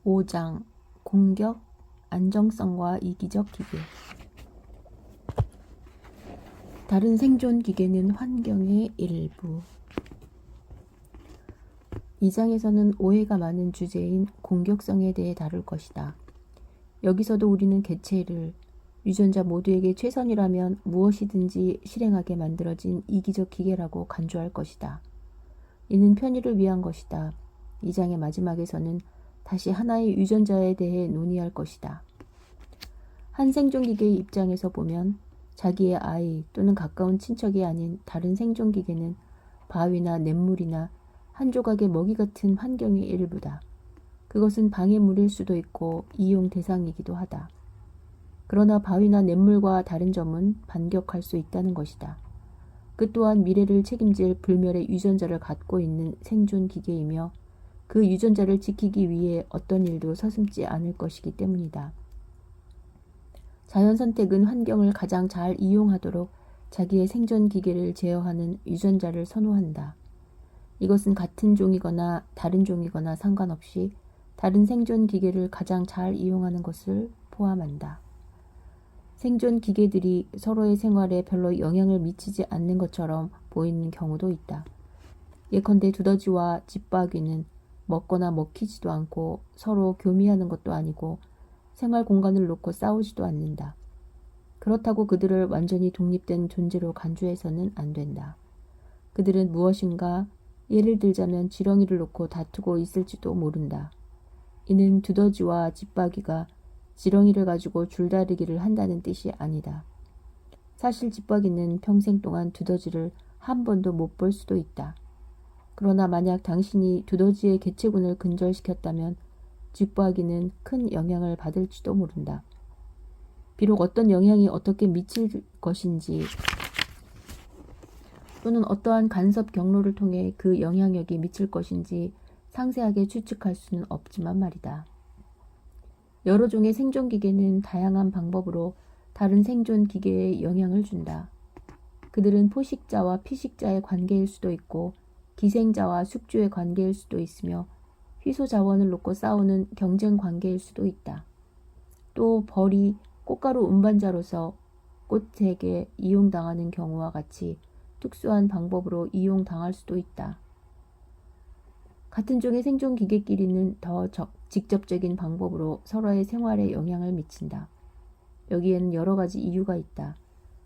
5장 공격, 안정성과 이기적 기계. 다른 생존 기계는 환경의 일부. 이 장에서는 오해가 많은 주제인 공격성에 대해 다룰 것이다. 여기서도 우리는 개체를 유전자 모두에게 최선이라면 무엇이든지 실행하게 만들어진 이기적 기계라고 간주할 것이다. 이는 편의를 위한 것이다. 이 장의 마지막에서는 다시 하나의 유전자에 대해 논의할 것이다. 한 생존기계의 입장에서 보면 자기의 아이 또는 가까운 친척이 아닌 다른 생존기계는 바위나 냇물이나 한 조각의 먹이 같은 환경의 일부다. 그것은 방해물일 수도 있고 이용 대상이기도 하다. 그러나 바위나 냇물과 다른 점은 반격할 수 있다는 것이다. 그 또한 미래를 책임질 불멸의 유전자를 갖고 있는 생존 기계이며 그 유전자를 지키기 위해 어떤 일도 서슴지 않을 것이기 때문이다. 자연 선택은 환경을 가장 잘 이용하도록 자기의 생존 기계를 제어하는 유전자를 선호한다. 이것은 같은 종이거나 다른 종이거나 상관없이 다른 생존 기계를 가장 잘 이용하는 것을 포함한다. 생존 기계들이 서로의 생활에 별로 영향을 미치지 않는 것처럼 보이는 경우도 있다. 예컨대 두더지와 집바귀는 먹거나 먹히지도 않고 서로 교미하는 것도 아니고 생활 공간을 놓고 싸우지도 않는다. 그렇다고 그들을 완전히 독립된 존재로 간주해서는 안 된다. 그들은 무엇인가 예를 들자면 지렁이를 놓고 다투고 있을지도 모른다. 이는 두더지와 집바귀가 지렁이를 가지고 줄다리기를 한다는 뜻이 아니다. 사실 집바귀는 평생 동안 두더지를 한 번도 못 볼 수도 있다. 그러나 만약 당신이 두더지의 개체군을 근절시켰다면 집바귀는 큰 영향을 받을지도 모른다. 비록 어떤 영향이 어떻게 미칠 것인지 또는 어떠한 간섭 경로를 통해 그 영향력이 미칠 것인지 상세하게 추측할 수는 없지만 말이다. 여러 종의 생존기계는 다양한 방법으로 다른 생존기계에 영향을 준다. 그들은 포식자와 피식자의 관계일 수도 있고 기생자와 숙주의 관계일 수도 있으며 희소 자원을 놓고 싸우는 경쟁 관계일 수도 있다. 또 벌이 꽃가루 운반자로서 꽃에게 이용당하는 경우와 같이 특수한 방법으로 이용당할 수도 있다. 같은 종의 생존 기계끼리는 더 직접적인 방법으로 서로의 생활에 영향을 미친다. 여기에는 여러 가지 이유가 있다.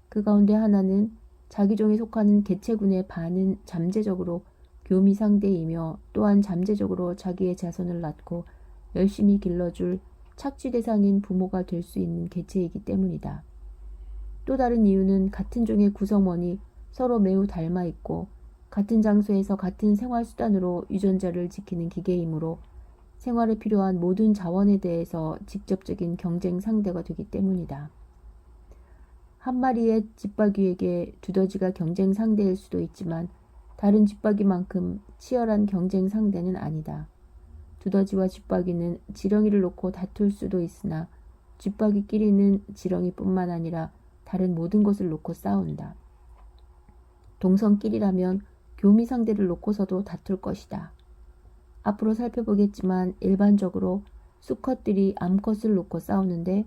그 가운데 하나는 자기 종에 속하는 개체군의 반은 잠재적으로 교미 상대이며 또한 잠재적으로 자기의 자손을 낳고 열심히 길러줄 착취 대상인 부모가 될 수 있는 개체이기 때문이다. 또 다른 이유는 같은 종의 구성원이 서로 매우 닮아 있고 같은 장소에서 같은 생활 수단으로 유전자를 지키는 기계이므로 생활에 필요한 모든 자원에 대해서 직접적인 경쟁 상대가 되기 때문이다. 한 마리의 집바귀에게 두더지가 경쟁 상대일 수도 있지만 다른 집바귀만큼 치열한 경쟁 상대는 아니다. 두더지와 집바귀는 지렁이를 놓고 다툴 수도 있으나 집바귀끼리는 지렁이뿐만 아니라 다른 모든 것을 놓고 싸운다. 동성끼리라면 교미 상대를 놓고서도 다툴 것이다. 앞으로 살펴보겠지만 일반적으로 수컷들이 암컷을 놓고 싸우는데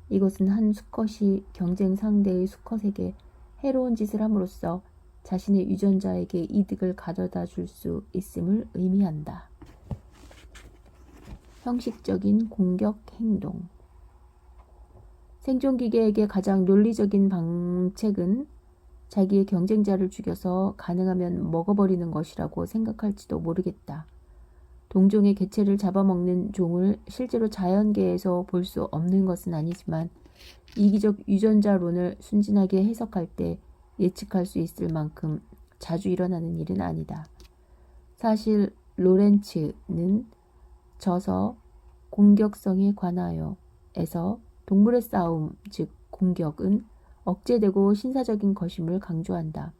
이것은 한 수컷이 경쟁 상대의 수컷에게 해로운 짓을 함으로써 자신의 유전자에게 이득을 가져다 줄 수 있음을 의미한다. 형식적인 공격 행동. 생존기계에게 가장 논리적인 방책은 자기의 경쟁자를 죽여서 가능하면 먹어버리는 것이라고 생각할지도 모르겠다. 동종의 개체를 잡아먹는 종을 실제로 자연계에서 볼 수 없는 것은 아니지만 이기적 유전자론을 순진하게 해석할 때 예측할 수 있을 만큼 자주 일어나는 일은 아니다. 사실 로렌츠는 저서 공격성에 관하여에서 동물의 싸움, 즉 공격은 억제되고 신사적인 것임을 강조한다.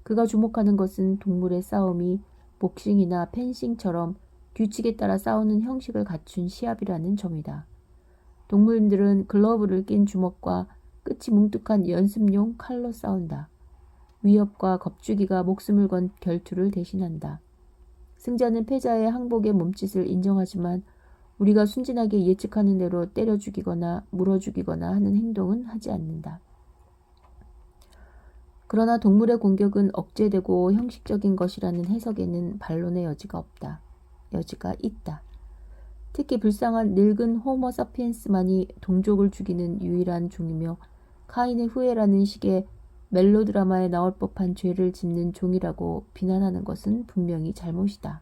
그가 주목하는 것은 동물의 싸움이 복싱이나 펜싱처럼 규칙에 따라 싸우는 형식을 갖춘 시합이라는 점이다. 동물들은 글러브를 낀 주먹과 끝이 뭉툭한 연습용 칼로 싸운다. 위협과 겁주기가 목숨을 건 결투를 대신한다. 승자는 패자의 항복의 몸짓을 인정하지만 우리가 순진하게 예측하는 대로 때려 죽이거나 물어 죽이거나 하는 행동은 하지 않는다. 그러나 동물의 공격은 억제되고 형식적인 것이라는 해석에는 반론의 여지가 있다. 특히 불쌍한 늙은 호모 사피엔스만이 동족을 죽이는 유일한 종이며 카인의 후예라는 식의 멜로드라마에 나올 법한 죄를 짓는 종이라고 비난하는 것은 분명히 잘못이다.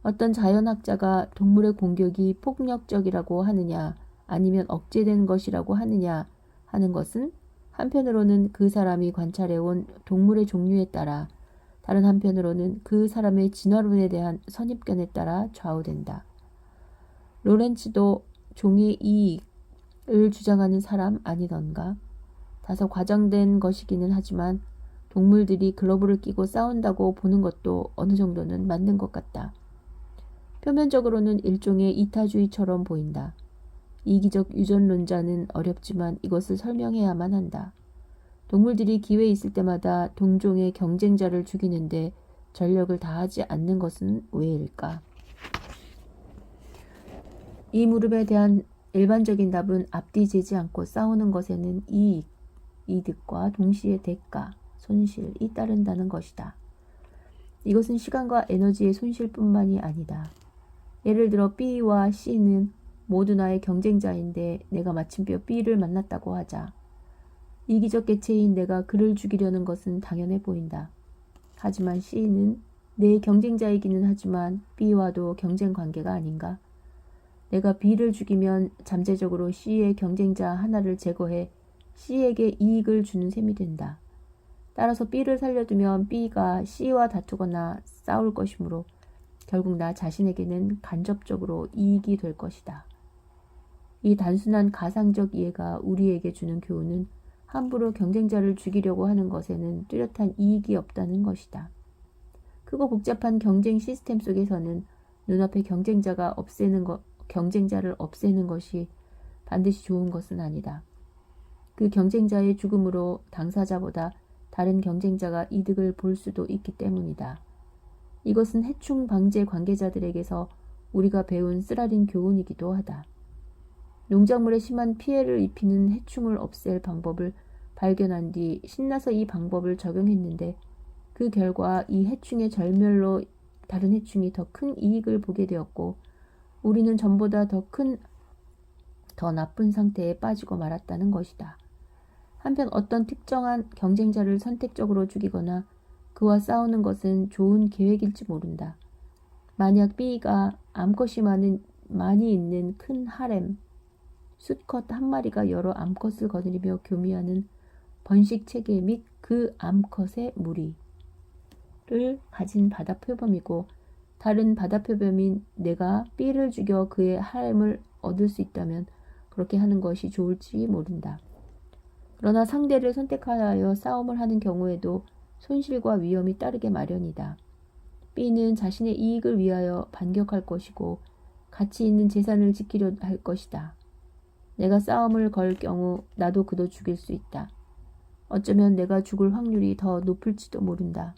어떤 자연학자가 동물의 공격이 폭력적이라고 하느냐 아니면 억제된 것이라고 하느냐 하는 것은 한편으로는 그 사람이 관찰해온 동물의 종류에 따라 다른 한편으로는 그 사람의 진화론에 대한 선입견에 따라 좌우된다. 로렌츠도 종의 이익을 주장하는 사람 아니던가? 다소 과장된 것이기는 하지만 동물들이 글러브를 끼고 싸운다고 보는 것도 어느 정도는 맞는 것 같다. 표면적으로는 일종의 이타주의처럼 보인다. 이기적 유전론자는 어렵지만 이것을 설명해야만 한다. 동물들이 기회 있을 때마다 동종의 경쟁자를 죽이는데 전력을 다하지 않는 것은 왜일까? 이 물음에 대한 일반적인 답은 앞뒤 재지 않고 싸우는 것에는 이득과 동시에 대가, 손실이 따른다는 것이다. 이것은 시간과 에너지의 손실뿐만이 아니다. 예를 들어 B와 C는 모두 나의 경쟁자인데 내가 마침표 B를 만났다고 하자. 이기적 개체인 내가 그를 죽이려는 것은 당연해 보인다. 하지만 C는 내 경쟁자이기는 하지만 B와도 경쟁 관계가 아닌가? 내가 B를 죽이면 잠재적으로 C의 경쟁자 하나를 제거해 C에게 이익을 주는 셈이 된다. 따라서 B를 살려두면 B가 C와 다투거나 싸울 것이므로 결국 나 자신에게는 간접적으로 이익이 될 것이다. 이 단순한 가상적 이해가 우리에게 주는 교훈은 함부로 경쟁자를 죽이려고 하는 것에는 뚜렷한 이익이 없다는 것이다. 크고 복잡한 경쟁 시스템 속에서는 눈앞에 경쟁자를 없애는 것이 반드시 좋은 것은 아니다. 그 경쟁자의 죽음으로 당사자보다 다른 경쟁자가 이득을 볼 수도 있기 때문이다. 이것은 해충 방제 관계자들에게서 우리가 배운 쓰라린 교훈이기도 하다. 농작물에 심한 피해를 입히는 해충을 없앨 방법을 발견한 뒤 신나서 이 방법을 적용했는데 그 결과 이 해충의 절멸로 다른 해충이 더 큰 이익을 보게 되었고 우리는 전보다 더 나쁜 상태에 빠지고 말았다는 것이다. 한편 어떤 특정한 경쟁자를 선택적으로 죽이거나 그와 싸우는 것은 좋은 계획일지 모른다. 만약 B가 암컷이 많이 있는 큰 하렘, 수컷 한 마리가 여러 암컷을 거느리며 교미하는 번식 체계 및 그 암컷의 무리를 가진 바다 표범이고 다른 바다 표범인 내가 B를 죽여 그의 하렘을 얻을 수 있다면 그렇게 하는 것이 좋을지 모른다. 그러나 상대를 선택하여 싸움을 하는 경우에도 손실과 위험이 따르게 마련이다. B는 자신의 이익을 위하여 반격할 것이고 가치 있는 재산을 지키려 할 것이다. 내가 싸움을 걸 경우 나도 그도 죽일 수 있다. 어쩌면 내가 죽을 확률이 더 높을지도 모른다.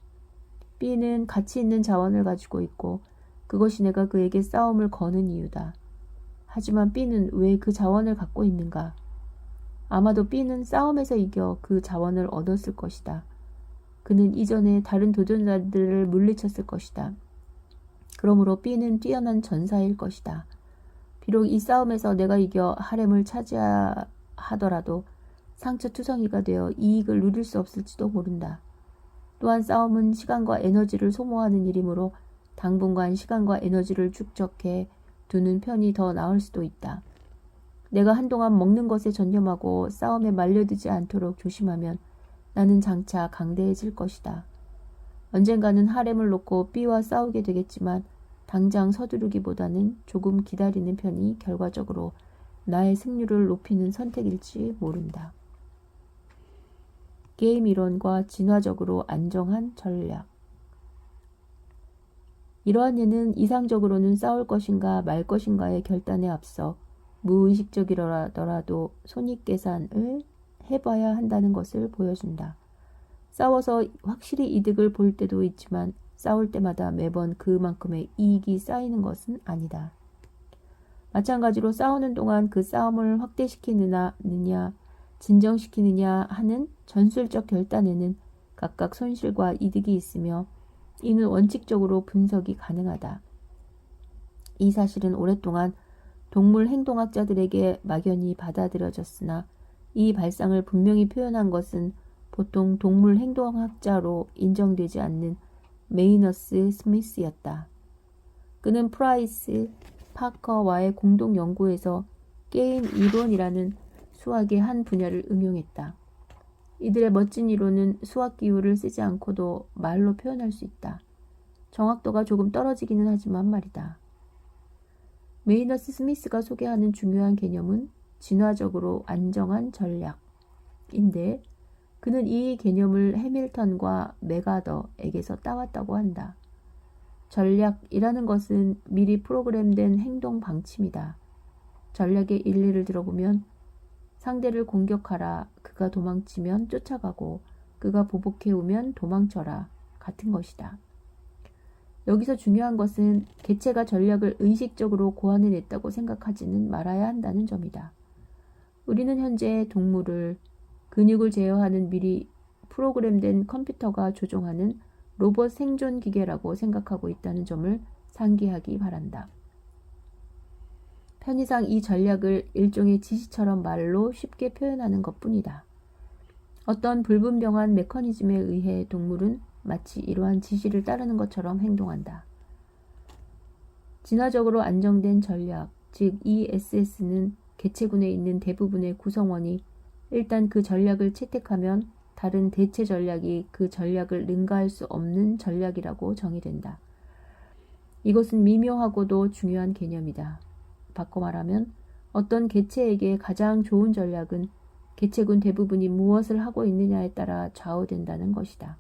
B는 가치 있는 자원을 가지고 있고 그것이 내가 그에게 싸움을 거는 이유다. 하지만 B는 왜 그 자원을 갖고 있는가? 아마도 B는 싸움에서 이겨 그 자원을 얻었을 것이다. 그는 이전에 다른 도전자들을 물리쳤을 것이다. 그러므로 B는 뛰어난 전사일 것이다. 비록 이 싸움에서 내가 이겨 하렘을 차지하더라도 상처투성이가 되어 이익을 누릴 수 없을지도 모른다. 또한 싸움은 시간과 에너지를 소모하는 일이므로 당분간 시간과 에너지를 축적해 두는 편이 더 나을 수도 있다. 내가 한동안 먹는 것에 전념하고 싸움에 말려들지 않도록 조심하면 나는 장차 강대해질 것이다. 언젠가는 하렘을 놓고 B와 싸우게 되겠지만 당장 서두르기보다는 조금 기다리는 편이 결과적으로 나의 승률을 높이는 선택일지 모른다. 게임 이론과 진화적으로 안정한 전략. 이러한 예는 이상적으로는 싸울 것인가 말 것인가의 결단에 앞서 무의식적이더라도 손익계산을 해봐야 한다는 것을 보여준다. 싸워서 확실히 이득을 볼 때도 있지만 싸울 때마다 매번 그만큼의 이익이 쌓이는 것은 아니다. 마찬가지로 싸우는 동안 그 싸움을 확대시키느냐 진정시키느냐 하는 전술적 결단에는 각각 손실과 이득이 있으며 이는 원칙적으로 분석이 가능하다. 이 사실은 오랫동안 동물 행동학자들에게 막연히 받아들여졌으나 이 발상을 분명히 표현한 것은 보통 동물 행동학자로 인정되지 않는 메이너스 스미스였다. 그는 프라이스, 파커와의 공동 연구에서 게임 이론이라는 수학의 한 분야를 응용했다. 이들의 멋진 이론은 수학 기호를 쓰지 않고도 말로 표현할 수 있다. 정확도가 조금 떨어지기는 하지만 말이다. 메이너스 스미스가 소개하는 중요한 개념은 진화적으로 안정한 전략인데 그는 이 개념을 해밀턴과 메가더에게서 따왔다고 한다. 전략이라는 것은 미리 프로그램된 행동 방침이다. 전략의 일리를 들어보면 상대를 공격하라, 그가 도망치면 쫓아가고 그가 보복해오면 도망쳐라 같은 것이다. 여기서 중요한 것은 개체가 전략을 의식적으로 고안해냈다고 생각하지는 말아야 한다는 점이다. 우리는 현재 동물을 근육을 제어하는 미리 프로그램된 컴퓨터가 조종하는 로봇 생존 기계라고 생각하고 있다는 점을 상기하기 바란다. 편의상 이 전략을 일종의 지시처럼 말로 쉽게 표현하는 것뿐이다. 어떤 불분명한 메커니즘에 의해 동물은 마치 이러한 지시를 따르는 것처럼 행동한다. 진화적으로 안정된 전략, 즉 ESS는 개체군에 있는 대부분의 구성원이 일단 그 전략을 채택하면 다른 대체 전략이 그 전략을 능가할 수 없는 전략이라고 정의된다. 이것은 미묘하고도 중요한 개념이다. 바꿔 말하면 어떤 개체에게 가장 좋은 전략은 개체군 대부분이 무엇을 하고 있느냐에 따라 좌우된다는 것이다.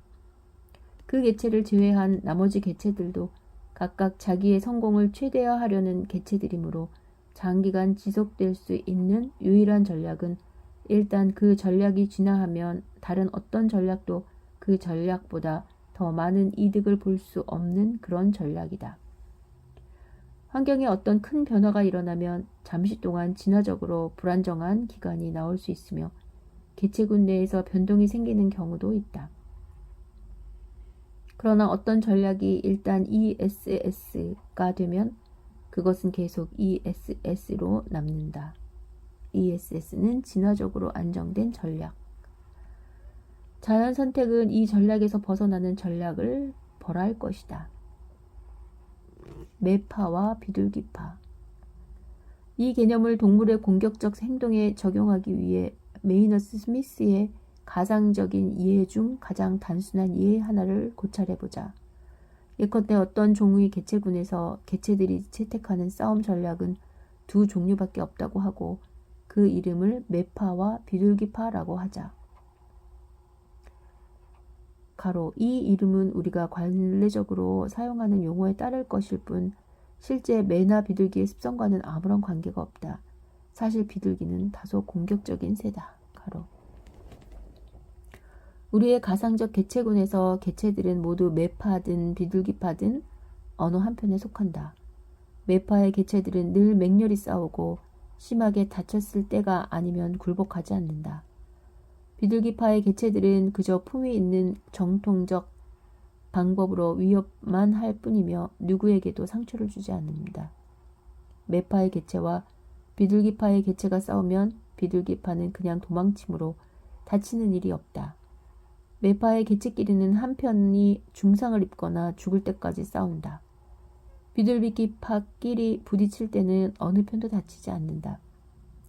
그 개체를 제외한 나머지 개체들도 각각 자기의 성공을 최대화하려는 개체들이므로 장기간 지속될 수 있는 유일한 전략은 일단 그 전략이 진화하면 다른 어떤 전략도 그 전략보다 더 많은 이득을 볼 수 없는 그런 전략이다. 환경에 어떤 큰 변화가 일어나면 잠시 동안 진화적으로 불안정한 기간이 나올 수 있으며 개체군 내에서 변동이 생기는 경우도 있다. 그러나 어떤 전략이 일단 ESS가 되면 그것은 계속 ESS로 남는다. ESS는 진화적으로 안정된 전략. 자연 선택은 이 전략에서 벗어나는 전략을 벌할 것이다. 매파와 비둘기파. 이 개념을 동물의 공격적 행동에 적용하기 위해 메이너스 스미스의 가상적인 이해 중 가장 단순한 이해 하나를 고찰해보자. 예컨대 어떤 종의 개체군에서 개체들이 채택하는 싸움 전략은 두 종류밖에 없다고 하고 그 이름을 매파와 비둘기파라고 하자. 가로, 이 이름은 우리가 관례적으로 사용하는 용어에 따를 것일 뿐 실제 매나 비둘기의 습성과는 아무런 관계가 없다. 사실 비둘기는 다소 공격적인 새다. 가로. 우리의 가상적 개체군에서 개체들은 모두 매파든 비둘기파든 어느 한편에 속한다. 매파의 개체들은 늘 맹렬히 싸우고 심하게 다쳤을 때가 아니면 굴복하지 않는다. 비둘기파의 개체들은 그저 품위 있는 정통적 방법으로 위협만 할 뿐이며 누구에게도 상처를 주지 않는다. 매파의 개체와 비둘기파의 개체가 싸우면 비둘기파는 그냥 도망치므로 다치는 일이 없다. 매파의 개체끼리는 한편이 중상을 입거나 죽을 때까지 싸운다. 비둘기파끼리 부딪힐 때는 어느 편도 다치지 않는다.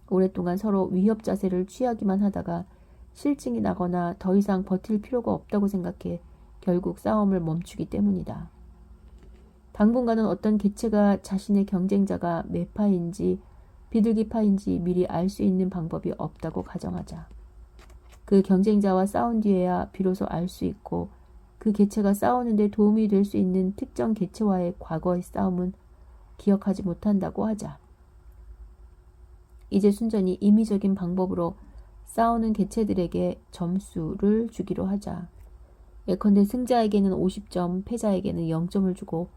오랫동안 서로 위협 자세를 취하기만 하다가 실증이 나거나 더 이상 버틸 필요가 없다고 생각해 결국 싸움을 멈추기 때문이다. 당분간은 어떤 개체가 자신의 경쟁자가 매파인지 비둘기파인지 미리 알 수 있는 방법이 없다고 가정하자. 그 경쟁자와 싸운 뒤에야 비로소 알 수 있고 그 개체가 싸우는 데 도움이 될 수 있는 특정 개체와의 과거의 싸움은 기억하지 못한다고 하자. 이제 순전히 임의적인 방법으로 싸우는 개체들에게 점수를 주기로 하자. 예컨대 승자에게는 50점, 패자에게는 0점을 주고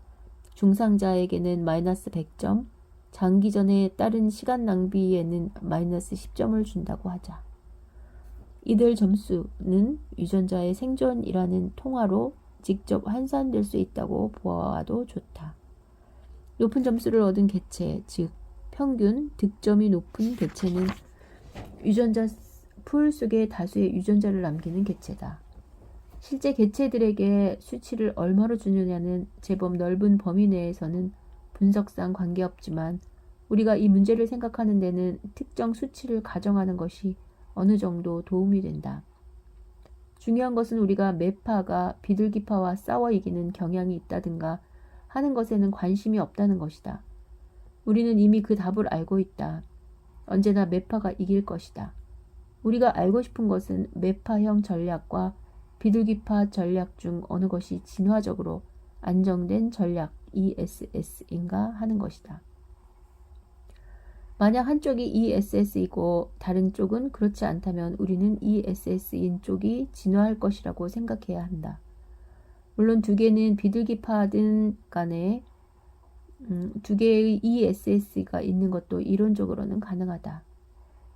중상자에게는 마이너스 100점, 장기전에 따른 시간 낭비에는 마이너스 10점을 준다고 하자. 이들 점수는 유전자의 생존이라는 통화로 직접 환산될 수 있다고 보아도 좋다. 높은 점수를 얻은 개체, 즉 평균 득점이 높은 개체는 유전자 풀 속에 다수의 유전자를 남기는 개체다. 실제 개체들에게 수치를 얼마로 주느냐는 제법 넓은 범위 내에서는 분석상 관계없지만 우리가 이 문제를 생각하는 데는 특정 수치를 가정하는 것이 어느 정도 도움이 된다. 중요한 것은 우리가 매파가 비둘기파와 싸워 이기는 경향이 있다든가 하는 것에는 관심이 없다는 것이다. 우리는 이미 그 답을 알고 있다. 언제나 매파가 이길 것이다. 우리가 알고 싶은 것은 매파형 전략과 비둘기파 전략 중 어느 것이 진화적으로 안정된 전략 ESS인가 하는 것이다. 만약 한쪽이 ESS이고 다른 쪽은 그렇지 않다면 우리는 ESS인 쪽이 진화할 것이라고 생각해야 한다. 물론 두 개는 비둘기파든 간에 두 개의 ESS가 있는 것도 이론적으로는 가능하다.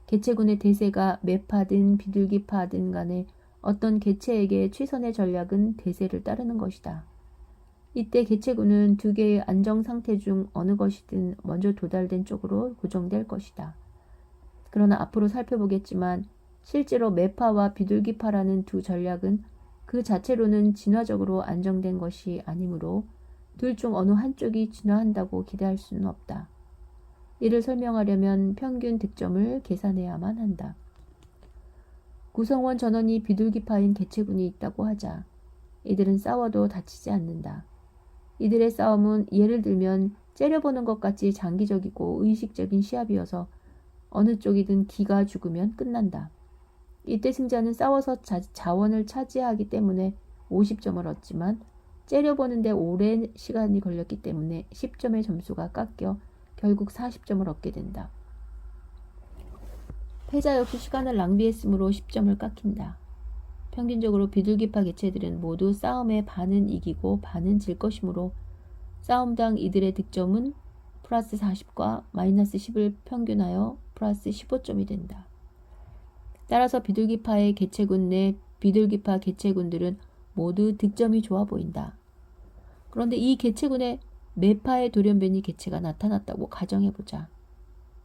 개체군의 대세가 매파든 비둘기파든 간에 어떤 개체에게 최선의 전략은 대세를 따르는 것이다. 이때 개체군은 두 개의 안정 상태 중 어느 것이든 먼저 도달된 쪽으로 고정될 것이다. 그러나 앞으로 살펴보겠지만 실제로 매파와 비둘기파라는 두 전략은 그 자체로는 진화적으로 안정된 것이 아니므로 둘 중 어느 한쪽이 진화한다고 기대할 수는 없다. 이를 설명하려면 평균 득점을 계산해야만 한다. 구성원 전원이 비둘기파인 개체군이 있다고 하자. 이들은 싸워도 다치지 않는다. 이들의 싸움은 예를 들면 째려보는 것 같이 장기적이고 의식적인 시합이어서 어느 쪽이든 기가 죽으면 끝난다. 이때 승자는 싸워서 자원을 차지하기 때문에 50점을 얻지만 째려보는데 오랜 시간이 걸렸기 때문에 10점의 점수가 깎여 결국 40점을 얻게 된다. 패자 역시 시간을 낭비했으므로 10점을 깎인다. 평균적으로 비둘기파 개체들은 모두 싸움의 반은 이기고 반은 질 것이므로 싸움당 이들의 득점은 플러스 40과 마이너스 10을 평균하여 플러스 15점이 된다. 따라서 비둘기파의 개체군 내 비둘기파 개체군들은 모두 득점이 좋아 보인다. 그런데 이 개체군에 매파의 돌연변이 개체가 나타났다고 가정해보자.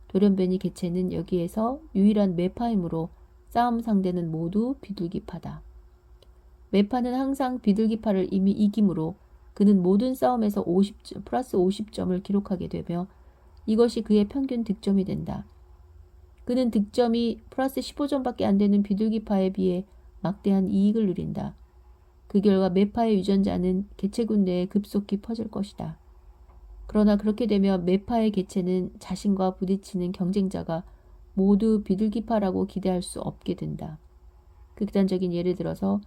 돌연변이 개체는 여기에서 유일한 매파이므로 싸움 상대는 모두 비둘기파다. 매파는 항상 비둘기파를 이미 이기므로 그는 모든 싸움에서 플러스 50점을 기록하게 되며 이것이 그의 평균 득점이 된다. 그는 득점이 플러스 15점밖에 안 되는 비둘기파에 비해 막대한 이익을 누린다. 그 결과 매파의 유전자는 개체군 내에 급속히 퍼질 것이다. 그러나 그렇게 되면 매파의 개체는 자신과 부딪히는 경쟁자가 모두 비둘기파라고 기대할 수 없게 된다. 극단적인 예를 들어서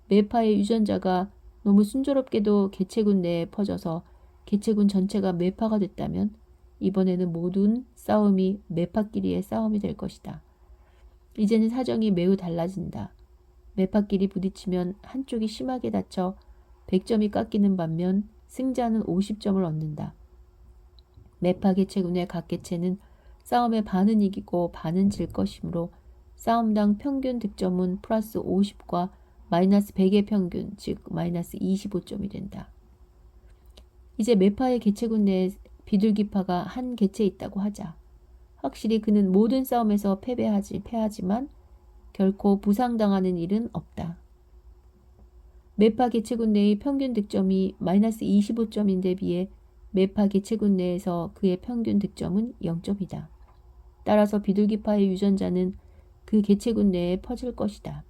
매파의 유전자가 너무 순조롭게도 개체군 내에 퍼져서 개체군 전체가 매파가 됐다면 이번에는 모든 싸움이 매파끼리의 싸움이 될 것이다. 이제는 사정이 매우 달라진다. 매파끼리 부딪히면 한쪽이 심하게 다쳐 100점이 깎이는 반면 승자는 50점을 얻는다. 매파 개체군의 각 개체는 싸움의 반은 이기고 반은 질 것이므로 싸움당 평균 득점은 플러스 50과 마이너스 100의 평균, 즉 마이너스 25점이 된다. 이제 매파의 개체군 내에 비둘기파가 한 개체 있다고 하자. 확실히 그는 모든 싸움에서 패하지만 결코 부상당하는 일은 없다. 매파 개체군 내의 평균 득점이 마이너스 25점인데 비해 매파 개체군 내에서 그의 평균 득점은 0점이다. 따라서 비둘기파의 유전자는 그 개체군 내에 퍼질 것이다.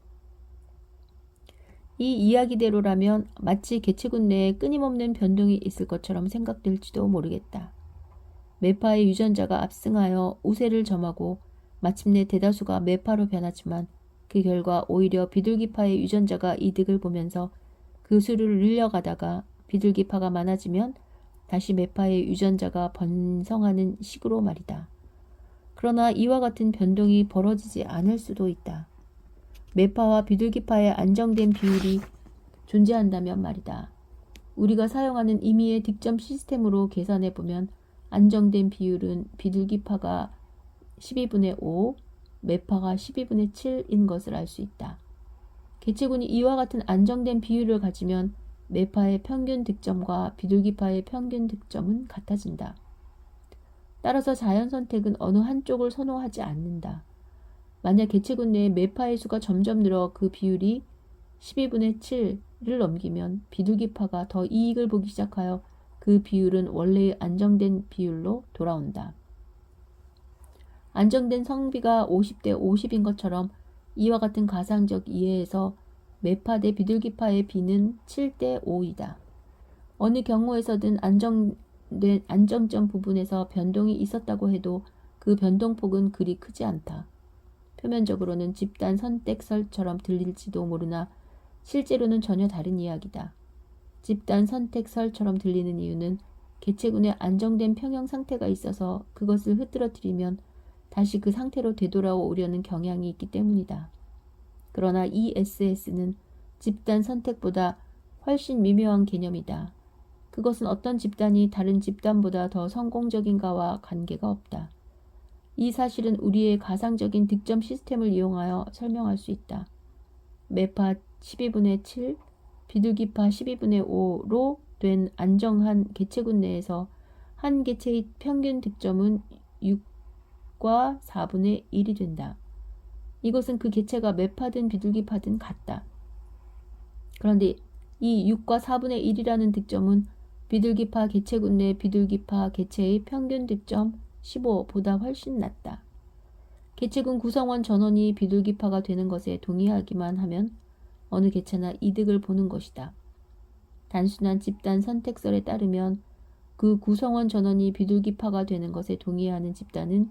이 이야기대로라면 마치 개체군 내에 끊임없는 변동이 있을 것처럼 생각될지도 모르겠다. 매파의 유전자가 압승하여 우세를 점하고 마침내 대다수가 매파로 변하지만 그 결과 오히려 비둘기파의 유전자가 이득을 보면서 그 수를 늘려가다가 비둘기파가 많아지면 다시 매파의 유전자가 번성하는 식으로 말이다. 그러나 이와 같은 변동이 벌어지지 않을 수도 있다. 매파와 비둘기파의 안정된 비율이 존재한다면 말이다. 우리가 사용하는 임의의 득점 시스템으로 계산해보면 안정된 비율은 비둘기파가 12분의 5, 매파가 12분의 7인 것을 알 수 있다. 개체군이 이와 같은 안정된 비율을 가지면 매파의 평균 득점과 비둘기파의 평균 득점은 같아진다. 따라서 자연 선택은 어느 한쪽을 선호하지 않는다. 만약 개체군 내에 매파의 수가 점점 늘어 그 비율이 12분의 7을 넘기면 비둘기파가 더 이익을 보기 시작하여 그 비율은 원래의 안정된 비율로 돌아온다. 안정된 성비가 50대 50인 것처럼 이와 같은 가상적 이해에서 매파 대 비둘기파의 비는 7대 5이다. 어느 경우에서든 안정점 부분에서 변동이 있었다고 해도 그 변동폭은 그리 크지 않다. 표면적으로는 집단 선택설처럼 들릴지도 모르나 실제로는 전혀 다른 이야기다. 집단 선택설처럼 들리는 이유는 개체군의 안정된 평형 상태가 있어서 그것을 흐트러뜨리면 다시 그 상태로 되돌아오려는 경향이 있기 때문이다. 그러나 ESS는 집단 선택보다 훨씬 미묘한 개념이다. 그것은 어떤 집단이 다른 집단보다 더 성공적인가와 관계가 없다. 이 사실은 우리의 가상적인 득점 시스템을 이용하여 설명할 수 있다. 매파 12분의 7, 비둘기파 12분의 5로 된 안정한 개체군 내에서 한 개체의 평균 득점은 6과 4분의 1이 된다. 이것은 그 개체가 매파든 비둘기파든 같다. 그런데 이 6과 4분의 1이라는 득점은 비둘기파 개체군 내 비둘기파 개체의 평균 득점 15보다 훨씬 낮다. 개체군 구성원 전원이 비둘기파가 되는 것에 동의하기만 하면 어느 개체나 이득을 보는 것이다. 단순한 집단 선택설에 따르면 그 구성원 전원이 비둘기파가 되는 것에 동의하는 집단은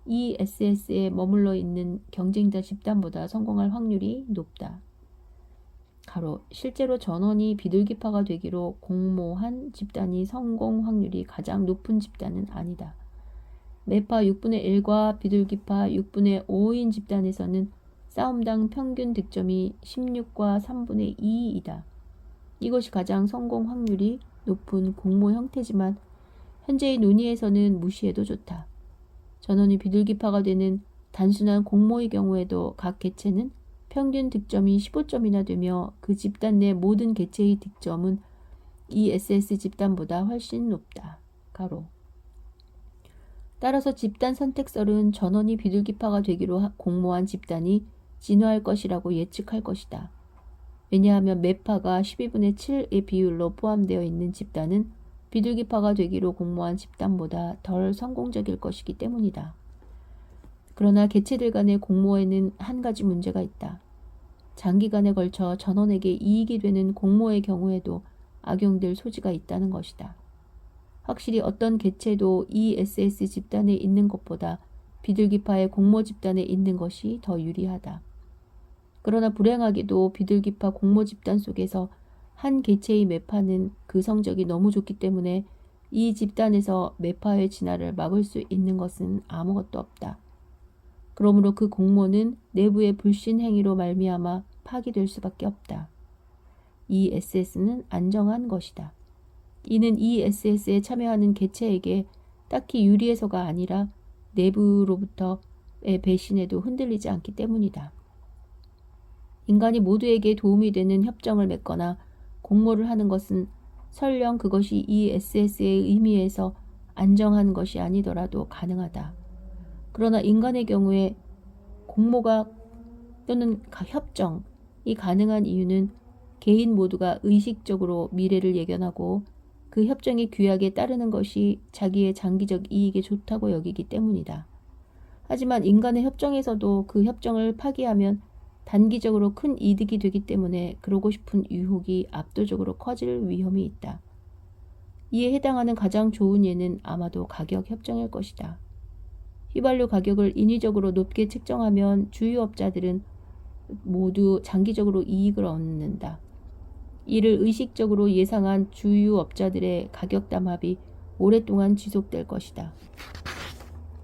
ESS에 머물러 있는 경쟁자 집단보다 성공할 확률이 높다. 가로 실제로 전원이 비둘기파가 되기로 공모한 집단이 성공 확률이 가장 높은 집단은 아니다. 매파 6분의 1과 비둘기파 6분의 5인 집단에서는 싸움당 평균 득점이 16과 3분의 2이다. 이것이 가장 성공 확률이 높은 공모 형태지만 현재의 논의에서는 무시해도 좋다. 전원이 비둘기파가 되는 단순한 공모의 경우에도 각 개체는 평균 득점이 15점이나 되며 그 집단 내 모든 개체의 득점은 ESS 집단보다 훨씬 높다. 가로. 따라서 집단 선택설은 전원이 비둘기파가 되기로 공모한 집단이 진화할 것이라고 예측할 것이다. 왜냐하면 매파가 12분의 7의 비율로 포함되어 있는 집단은 비둘기파가 되기로 공모한 집단보다 덜 성공적일 것이기 때문이다. 그러나 개체들 간의 공모에는 한 가지 문제가 있다. 장기간에 걸쳐 전원에게 이익이 되는 공모의 경우에도 악용될 소지가 있다는 것이다. 확실히 어떤 개체도 ESS 집단에 있는 것보다 비둘기파의 공모 집단에 있는 것이 더 유리하다. 그러나 불행하게도 비둘기파 공모 집단 속에서 한 개체의 매파는 그 성적이 너무 좋기 때문에 이 집단에서 매파의 진화를 막을 수 있는 것은 아무것도 없다. 그러므로 그 공모는 내부의 불신 행위로 말미암아 파기될 수밖에 없다. ESS는 안정한 것이다. 이는 ESS에 참여하는 개체에게 딱히 유리해서가 아니라 내부로부터의 배신에도 흔들리지 않기 때문이다. 인간이 모두에게 도움이 되는 협정을 맺거나 공모를 하는 것은 설령 그것이 ESS의 의미에서 안정한 것이 아니더라도 가능하다. 그러나 인간의 경우에 공모가 또는 협정이 가능한 이유는 개인 모두가 의식적으로 미래를 예견하고 그 협정의 규약에 따르는 것이 자기의 장기적 이익에 좋다고 여기기 때문이다. 하지만 인간의 협정에서도 그 협정을 파기하면 단기적으로 큰 이득이 되기 때문에 그러고 싶은 유혹이 압도적으로 커질 위험이 있다. 이에 해당하는 가장 좋은 예는 아마도 가격 협정일 것이다. 휘발유 가격을 인위적으로 높게 책정하면 주유업자들은 모두 장기적으로 이익을 얻는다. 이를 의식적으로 예상한 주유업자들의 가격 담합이 오랫동안 지속될 것이다.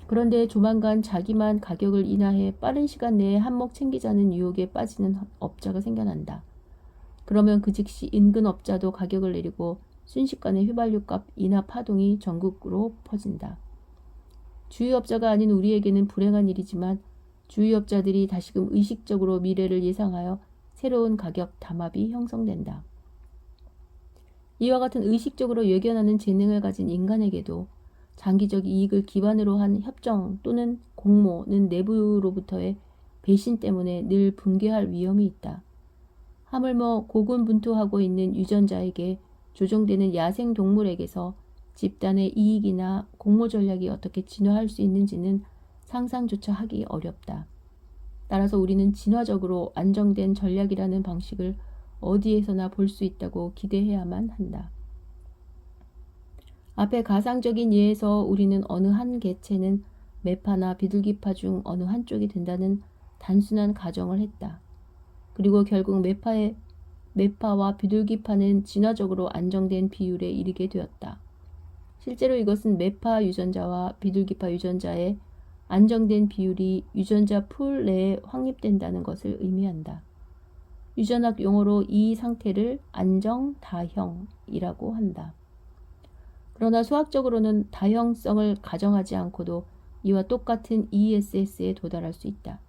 그런데 조만간 자기만 가격을 인하해 빠른 시간 내에 한몫 챙기자는 유혹에 빠지는 업자가 생겨난다. 그러면 그 즉시 인근 업자도 가격을 내리고 순식간에 휘발유값 인하 파동이 전국으로 퍼진다. 주유업자가 아닌 우리에게는 불행한 일이지만 주유업자들이 다시금 의식적으로 미래를 예상하여 새로운 가격 담합이 형성된다. 이와 같은 의식적으로 예견하는 재능을 가진 인간에게도 장기적 이익을 기반으로 한 협정 또는 공모는 내부로부터의 배신 때문에 늘 붕괴할 위험이 있다. 하물며 고군분투하고 있는 유전자에게 조종되는 야생동물에게서 집단의 이익이나 공모 전략이 어떻게 진화할 수 있는지는 상상조차 하기 어렵다. 따라서 우리는 진화적으로 안정된 전략이라는 방식을 어디에서나 볼 수 있다고 기대해야만 한다. 앞에 가상적인 예에서 우리는 어느 한 개체는 매파나 비둘기파 중 어느 한쪽이 된다는 단순한 가정을 했다. 그리고 결국 매파와 비둘기파는 진화적으로 안정된 비율에 이르게 되었다. 실제로 이것은 매파 유전자와 비둘기파 유전자의 안정된 비율이 유전자 풀 내에 확립된다는 것을 의미한다. 유전학 용어로 이 상태를 안정다형이라고 한다. 그러나 수학적으로는 다형성을 가정하지 않고도 이와 똑같은 ESS에 도달할 수 있다.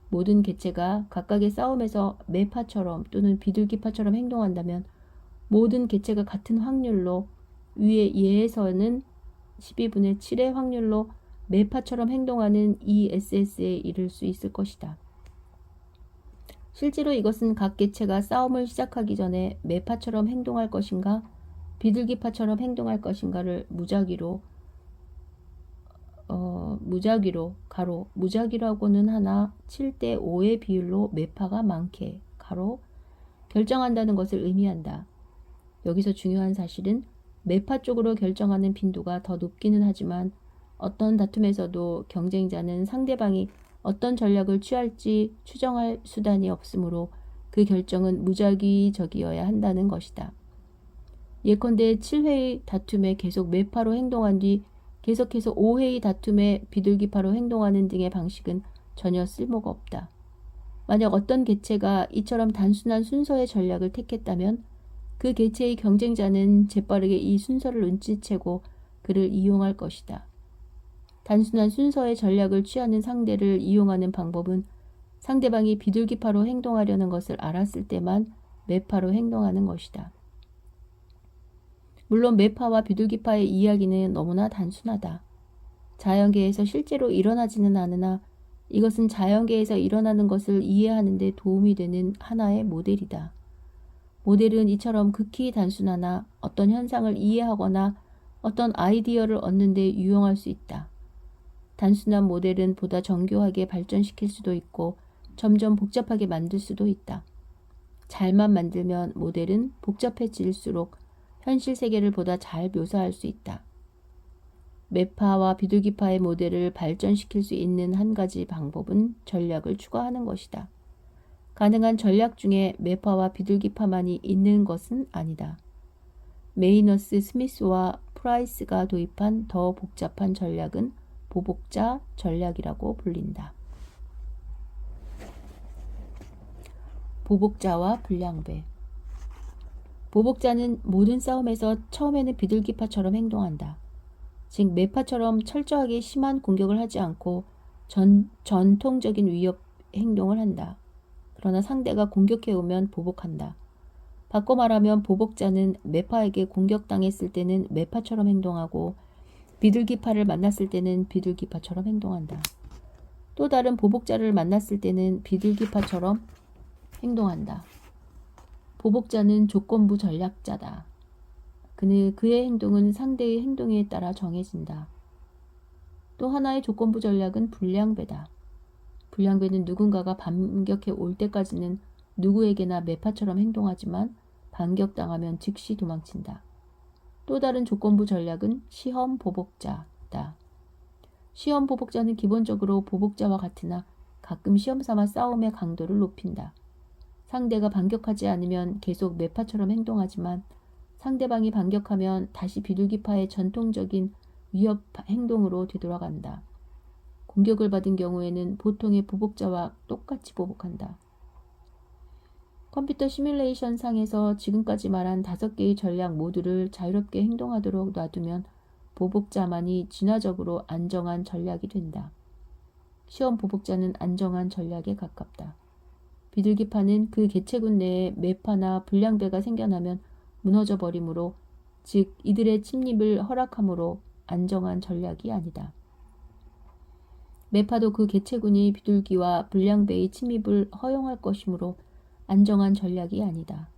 모든 개체가 각각의 싸움에서 매파처럼 또는 비둘기파처럼 행동한다면 모든 개체가 같은 확률로 위의 예에서는 12분의 7의 확률로 매파처럼 행동하는 ESS에 이를 수 있을 것이다. 실제로 이것은 각 개체가 싸움을 시작하기 전에 매파처럼 행동할 것인가 비둘기파처럼 행동할 것인가를 무작위로는 하나 7대 5의 비율로 매파가 많게 결정한다는 것을 의미한다. 여기서 중요한 사실은 매파 쪽으로 결정하는 빈도가 더 높기는 하지만 어떤 다툼에서도 경쟁자는 상대방이 어떤 전략을 취할지 추정할 수단이 없으므로 그 결정은 무작위적이어야 한다는 것이다. 예컨대 7회의 다툼에 계속 매파로 행동한 뒤 계속해서 5회의 다툼에 비둘기파로 행동하는 등의 방식은 전혀 쓸모가 없다. 만약 어떤 개체가 이처럼 단순한 순서의 전략을 택했다면 그 개체의 경쟁자는 재빠르게 이 순서를 눈치채고 그를 이용할 것이다. 단순한 순서의 전략을 취하는 상대를 이용하는 방법은 상대방이 비둘기파로 행동하려는 것을 알았을 때만 매파로 행동하는 것이다. 물론 매파와 비둘기파의 이야기는 너무나 단순하다. 자연계에서 실제로 일어나지는 않으나 이것은 자연계에서 일어나는 것을 이해하는 데 도움이 되는 하나의 모델이다. 모델은 이처럼 극히 단순하나 어떤 현상을 이해하거나 어떤 아이디어를 얻는 데 유용할 수 있다. 단순한 모델은 보다 정교하게 발전시킬 수도 있고 점점 복잡하게 만들 수도 있다. 잘만 만들면 모델은 복잡해질수록 현실 세계를 보다 잘 묘사할 수 있다. 매파와 비둘기파의 모델을 발전시킬 수 있는 한 가지 방법은 전략을 추가하는 것이다. 가능한 전략 중에 매파와 비둘기파만이 있는 것은 아니다. 메이너스 스미스와 프라이스가 도입한 더 복잡한 전략은 보복자 전략이라고 불린다. 보복자와 불량배. 보복자는 모든 싸움에서 처음에는 비둘기파처럼 행동한다. 즉 매파처럼 철저하게 심한 공격을 하지 않고 전통적인 위협 행동을 한다. 그러나 상대가 공격해오면 보복한다. 바꿔 말하면 보복자는 매파에게 공격당했을 때는 매파처럼 행동하고 비둘기파를 만났을 때는 비둘기파처럼 행동한다. 또 다른 보복자를 만났을 때는 비둘기파처럼 행동한다. 보복자는 조건부 전략자다. 그의 행동은 상대의 행동에 따라 정해진다. 또 하나의 조건부 전략은 불량배다. 불량배는 누군가가 반격해 올 때까지는 누구에게나 매파처럼 행동하지만 반격당하면 즉시 도망친다. 또 다른 조건부 전략은 시험 보복자다. 시험 보복자는 기본적으로 보복자와 같으나 가끔 시험 삼아 싸움의 강도를 높인다. 상대가 반격하지 않으면 계속 매파처럼 행동하지만 상대방이 반격하면 다시 비둘기파의 전통적인 위협 행동으로 되돌아간다. 공격을 받은 경우에는 보통의 보복자와 똑같이 보복한다. 컴퓨터 시뮬레이션 상에서 지금까지 말한 5개의 전략 모두를 자유롭게 행동하도록 놔두면 보복자만이 진화적으로 안정한 전략이 된다. 시험 보복자는 안정한 전략에 가깝다. 비둘기파는 그 개체군 내에 매파나 불량배가 생겨나면 무너져 버리므로, 즉 이들의 침입을 허락하므로 안정한 전략이 아니다. 매파도 그 개체군이 비둘기와 불량배의 침입을 허용할 것이므로 안정한 전략이 아니다.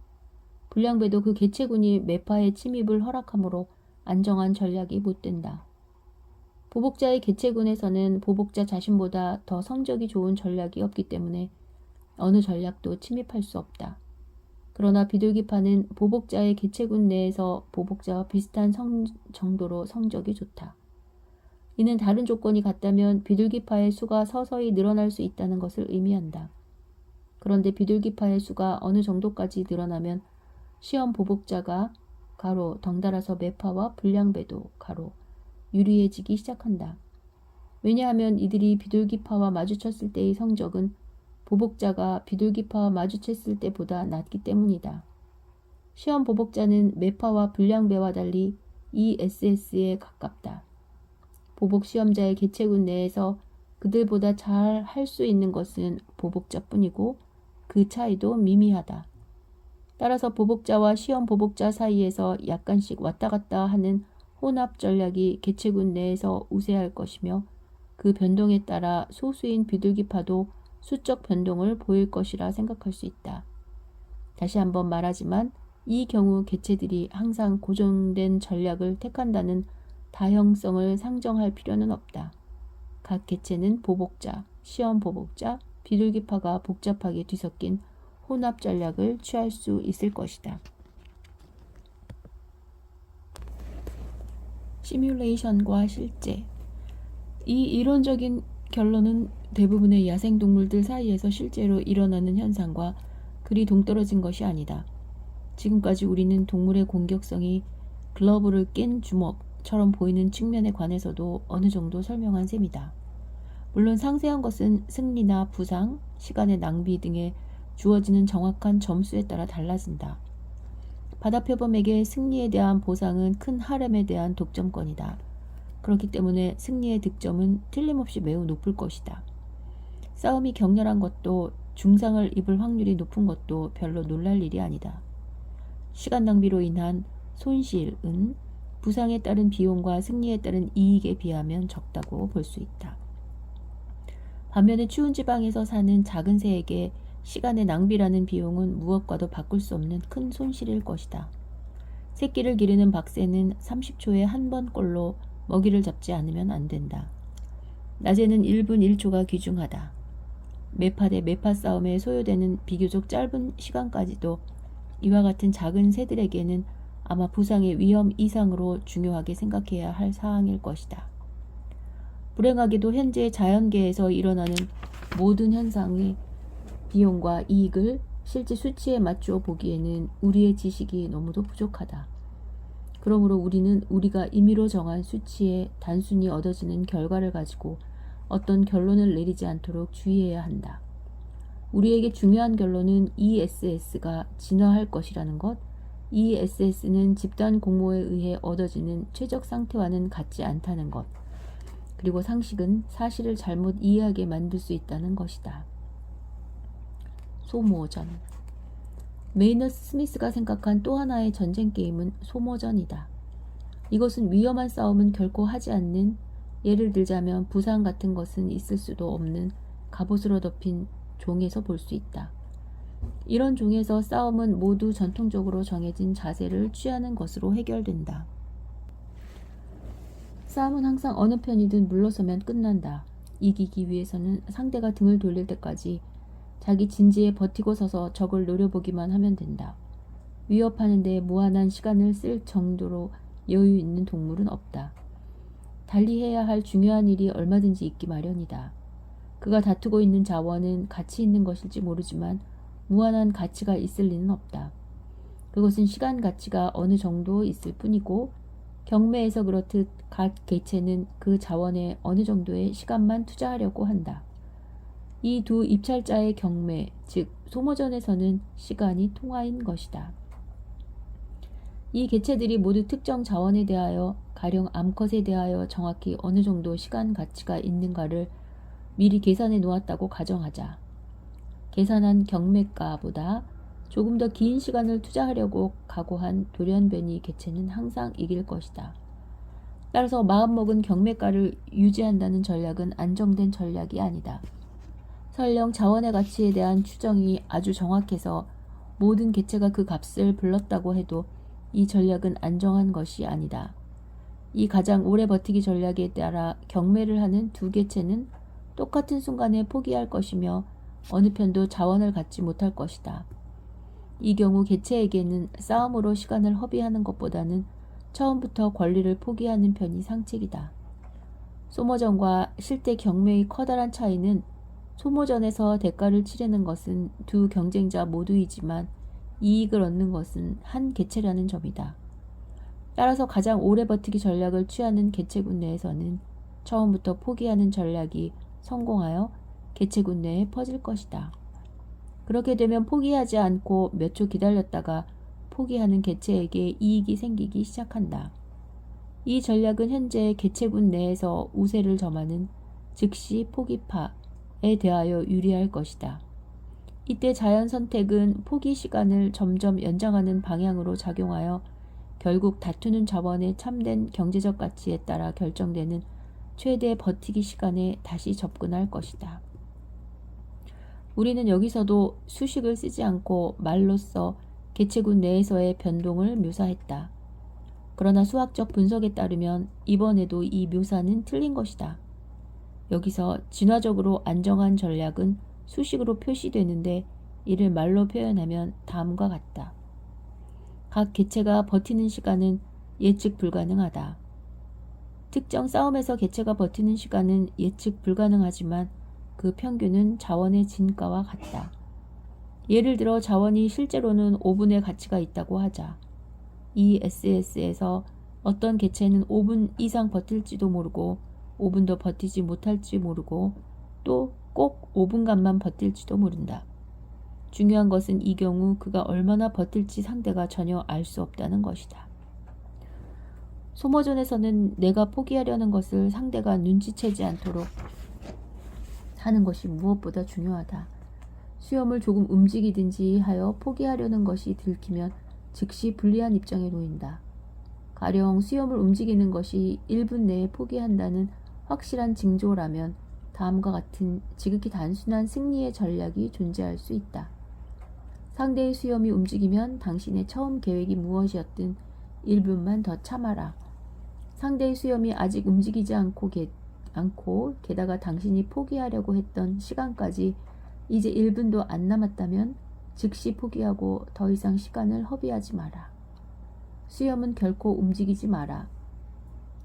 불량배도 그 개체군이 매파의 침입을 허락하므로 안정한 전략이 못 된다. 보복자의 개체군에서는 보복자 자신보다 더 성적이 좋은 전략이 없기 때문에 어느 전략도 침입할 수 없다. 그러나 비둘기파는 보복자의 개체군 내에서 보복자와 비슷한 정도로 성적이 좋다. 이는 다른 조건이 같다면 비둘기파의 수가 서서히 늘어날 수 있다는 것을 의미한다. 그런데 비둘기파의 수가 어느 정도까지 늘어나면 시험 보복자가 가로 덩달아서 매파와 불량배도 가로 유리해지기 시작한다. 왜냐하면 이들이 비둘기파와 마주쳤을 때의 성적은 보복자가 비둘기파와 마주쳤을 때보다 낮기 때문이다. 시험 보복자는 매파와 불량배와 달리 ESS에 가깝다. 보복 시험자의 개체군 내에서 그들보다 잘 할 수 있는 것은 보복자뿐이고 그 차이도 미미하다. 따라서 보복자와 시험 보복자 사이에서 약간씩 왔다 갔다 하는 혼합 전략이 개체군 내에서 우세할 것이며, 그 변동에 따라 소수인 비둘기파도 수적 변동을 보일 것이라 생각할 수 있다. 다시 한번 말하지만 이 경우 개체들이 항상 고정된 전략을 택한다는 다형성을 상정할 필요는 없다. 각 개체는 보복자, 시험 보복자, 비둘기파가 복잡하게 뒤섞인 혼합 전략을 취할 수 있을 것이다. 시뮬레이션과 실제. 이 이론적인 결론은 대부분의 야생동물들 사이에서 실제로 일어나는 현상과 그리 동떨어진 것이 아니다. 지금까지 우리는 동물의 공격성이 글러브를 낀 주먹처럼 보이는 측면에 관해서도 어느 정도 설명한 셈이다. 물론 상세한 것은 승리나 부상, 시간의 낭비 등에 주어지는 정확한 점수에 따라 달라진다. 바다표범에게 승리에 대한 보상은 큰 하렘에 대한 독점권이다. 그렇기 때문에 승리의 득점은 틀림없이 매우 높을 것이다. 싸움이 격렬한 것도 중상을 입을 확률이 높은 것도 별로 놀랄 일이 아니다. 시간 낭비로 인한 손실은 부상에 따른 비용과 승리에 따른 이익에 비하면 적다고 볼 수 있다. 반면에 추운 지방에서 사는 작은 새에게 시간의 낭비라는 비용은 무엇과도 바꿀 수 없는 큰 손실일 것이다. 새끼를 기르는 박새는 30초에 한 번꼴로 먹이를 잡지 않으면 안 된다. 낮에는 1분 1초가 귀중하다. 매파 대 매파 싸움에 소요되는 비교적 짧은 시간까지도 이와 같은 작은 새들에게는 아마 부상의 위험 이상으로 중요하게 생각해야 할 사항일 것이다. 불행하게도 현재 자연계에서 일어나는 모든 현상의 비용과 이익을 실제 수치에 맞추어 보기에는 우리의 지식이 너무도 부족하다. 그러므로 우리는 우리가 임의로 정한 수치에 단순히 얻어지는 결과를 가지고 어떤 결론을 내리지 않도록 주의해야 한다. 우리에게 중요한 결론은 ESS가 진화할 것이라는 것, ESS는 집단 공모에 의해 얻어지는 최적 상태와는 같지 않다는 것, 그리고 상식은 사실을 잘못 이해하게 만들 수 있다는 것이다. 소모전. 메이너스 스미스가 생각한 또 하나의 전쟁 게임은 소모전이다. 이것은 위험한 싸움은 결코 하지 않는, 예를 들자면 부상 같은 것은 있을 수도 없는 갑옷으로 덮인 종에서 볼 수 있다. 이런 종에서 싸움은 모두 전통적으로 정해진 자세를 취하는 것으로 해결된다. 싸움은 항상 어느 편이든 물러서면 끝난다. 이기기 위해서는 상대가 등을 돌릴 때까지 자기 진지에 버티고 서서 적을 노려보기만 하면 된다. 위협하는 데 무한한 시간을 쓸 정도로 여유 있는 동물은 없다. 달리해야 할 중요한 일이 얼마든지 있기 마련이다. 그가 다투고 있는 자원은 가치 있는 것일지 모르지만 무한한 가치가 있을 리는 없다. 그것은 시간 가치가 어느 정도 있을 뿐이고, 경매에서 그렇듯 각 개체는 그 자원에 어느 정도의 시간만 투자하려고 한다. 이 두 입찰자의 경매, 즉 소모전에서는 시간이 통화인 것이다. 이 개체들이 모두 특정 자원에 대하여 가령 암컷에 대하여 정확히 어느 정도 시간 가치가 있는가를 미리 계산해 놓았다고 가정하자. 계산한 경매가보다 조금 더 긴 시간을 투자하려고 각오한 돌연변이 개체는 항상 이길 것이다. 따라서 마음먹은 경매가를 유지한다는 전략은 안정된 전략이 아니다. 설령 자원의 가치에 대한 추정이 아주 정확해서 모든 개체가 그 값을 불렀다고 해도 이 전략은 안정한 것이 아니다. 이 가장 오래 버티기 전략에 따라 경매를 하는 두 개체는 똑같은 순간에 포기할 것이며 어느 편도 자원을 갖지 못할 것이다. 이 경우 개체에게는 싸움으로 시간을 허비하는 것보다는 처음부터 권리를 포기하는 편이 상책이다. 소모전과 실제 경매의 커다란 차이는 소모전에서 대가를 치르는 것은 두 경쟁자 모두이지만 이익을 얻는 것은 한 개체라는 점이다. 따라서 가장 오래 버티기 전략을 취하는 개체군 내에서는 처음부터 포기하는 전략이 성공하여 개체군 내에 퍼질 것이다. 그렇게 되면 포기하지 않고 몇 초 기다렸다가 포기하는 개체에게 이익이 생기기 시작한다. 이 전략은 현재 개체군 내에서 우세를 점하는 즉시 포기파에 대하여 유리할 것이다. 이때 자연 선택은 포기 시간을 점점 연장하는 방향으로 작용하여 결국 다투는 자원의 참된 경제적 가치에 따라 결정되는 최대 버티기 시간에 다시 접근할 것이다. 우리는 여기서도 수식을 쓰지 않고 말로써 개체군 내에서의 변동을 묘사했다. 그러나 수학적 분석에 따르면 이번에도 이 묘사는 틀린 것이다. 여기서 진화적으로 안정한 전략은 수식으로 표시되는데 이를 말로 표현하면 다음과 같다. 각 개체가 버티는 시간은 예측 불가능하다. 특정 싸움에서 개체가 버티는 시간은 예측 불가능하지만 그 평균은 자원의 진가와 같다. 예를 들어 자원이 실제로는 5분의 가치가 있다고 하자. 이 SS에서 어떤 개체는 5분 이상 버틸지도 모르고 5분도 버티지 못할지 모르고 또 꼭 5분간만 버틸지도 모른다. 중요한 것은 이 경우 그가 얼마나 버틸지 상대가 전혀 알 수 없다는 것이다. 소모전에서는 내가 포기하려는 것을 상대가 눈치채지 않도록 하는 것이 무엇보다 중요하다. 수염을 조금 움직이든지 하여 포기하려는 것이 들키면 즉시 불리한 입장에 놓인다. 가령 수염을 움직이는 것이 1분 내에 포기한다는 확실한 징조라면 다음과 같은 지극히 단순한 승리의 전략이 존재할 수 있다. 상대의 수염이 움직이면 당신의 처음 계획이 무엇이었든 1분만 더 참아라. 상대의 수염이 아직 움직이지 않고 게다가 당신이 포기하려고 했던 시간까지 이제 1분도 안 남았다면 즉시 포기하고 더 이상 시간을 허비하지 마라. 수염은 결코 움직이지 마라.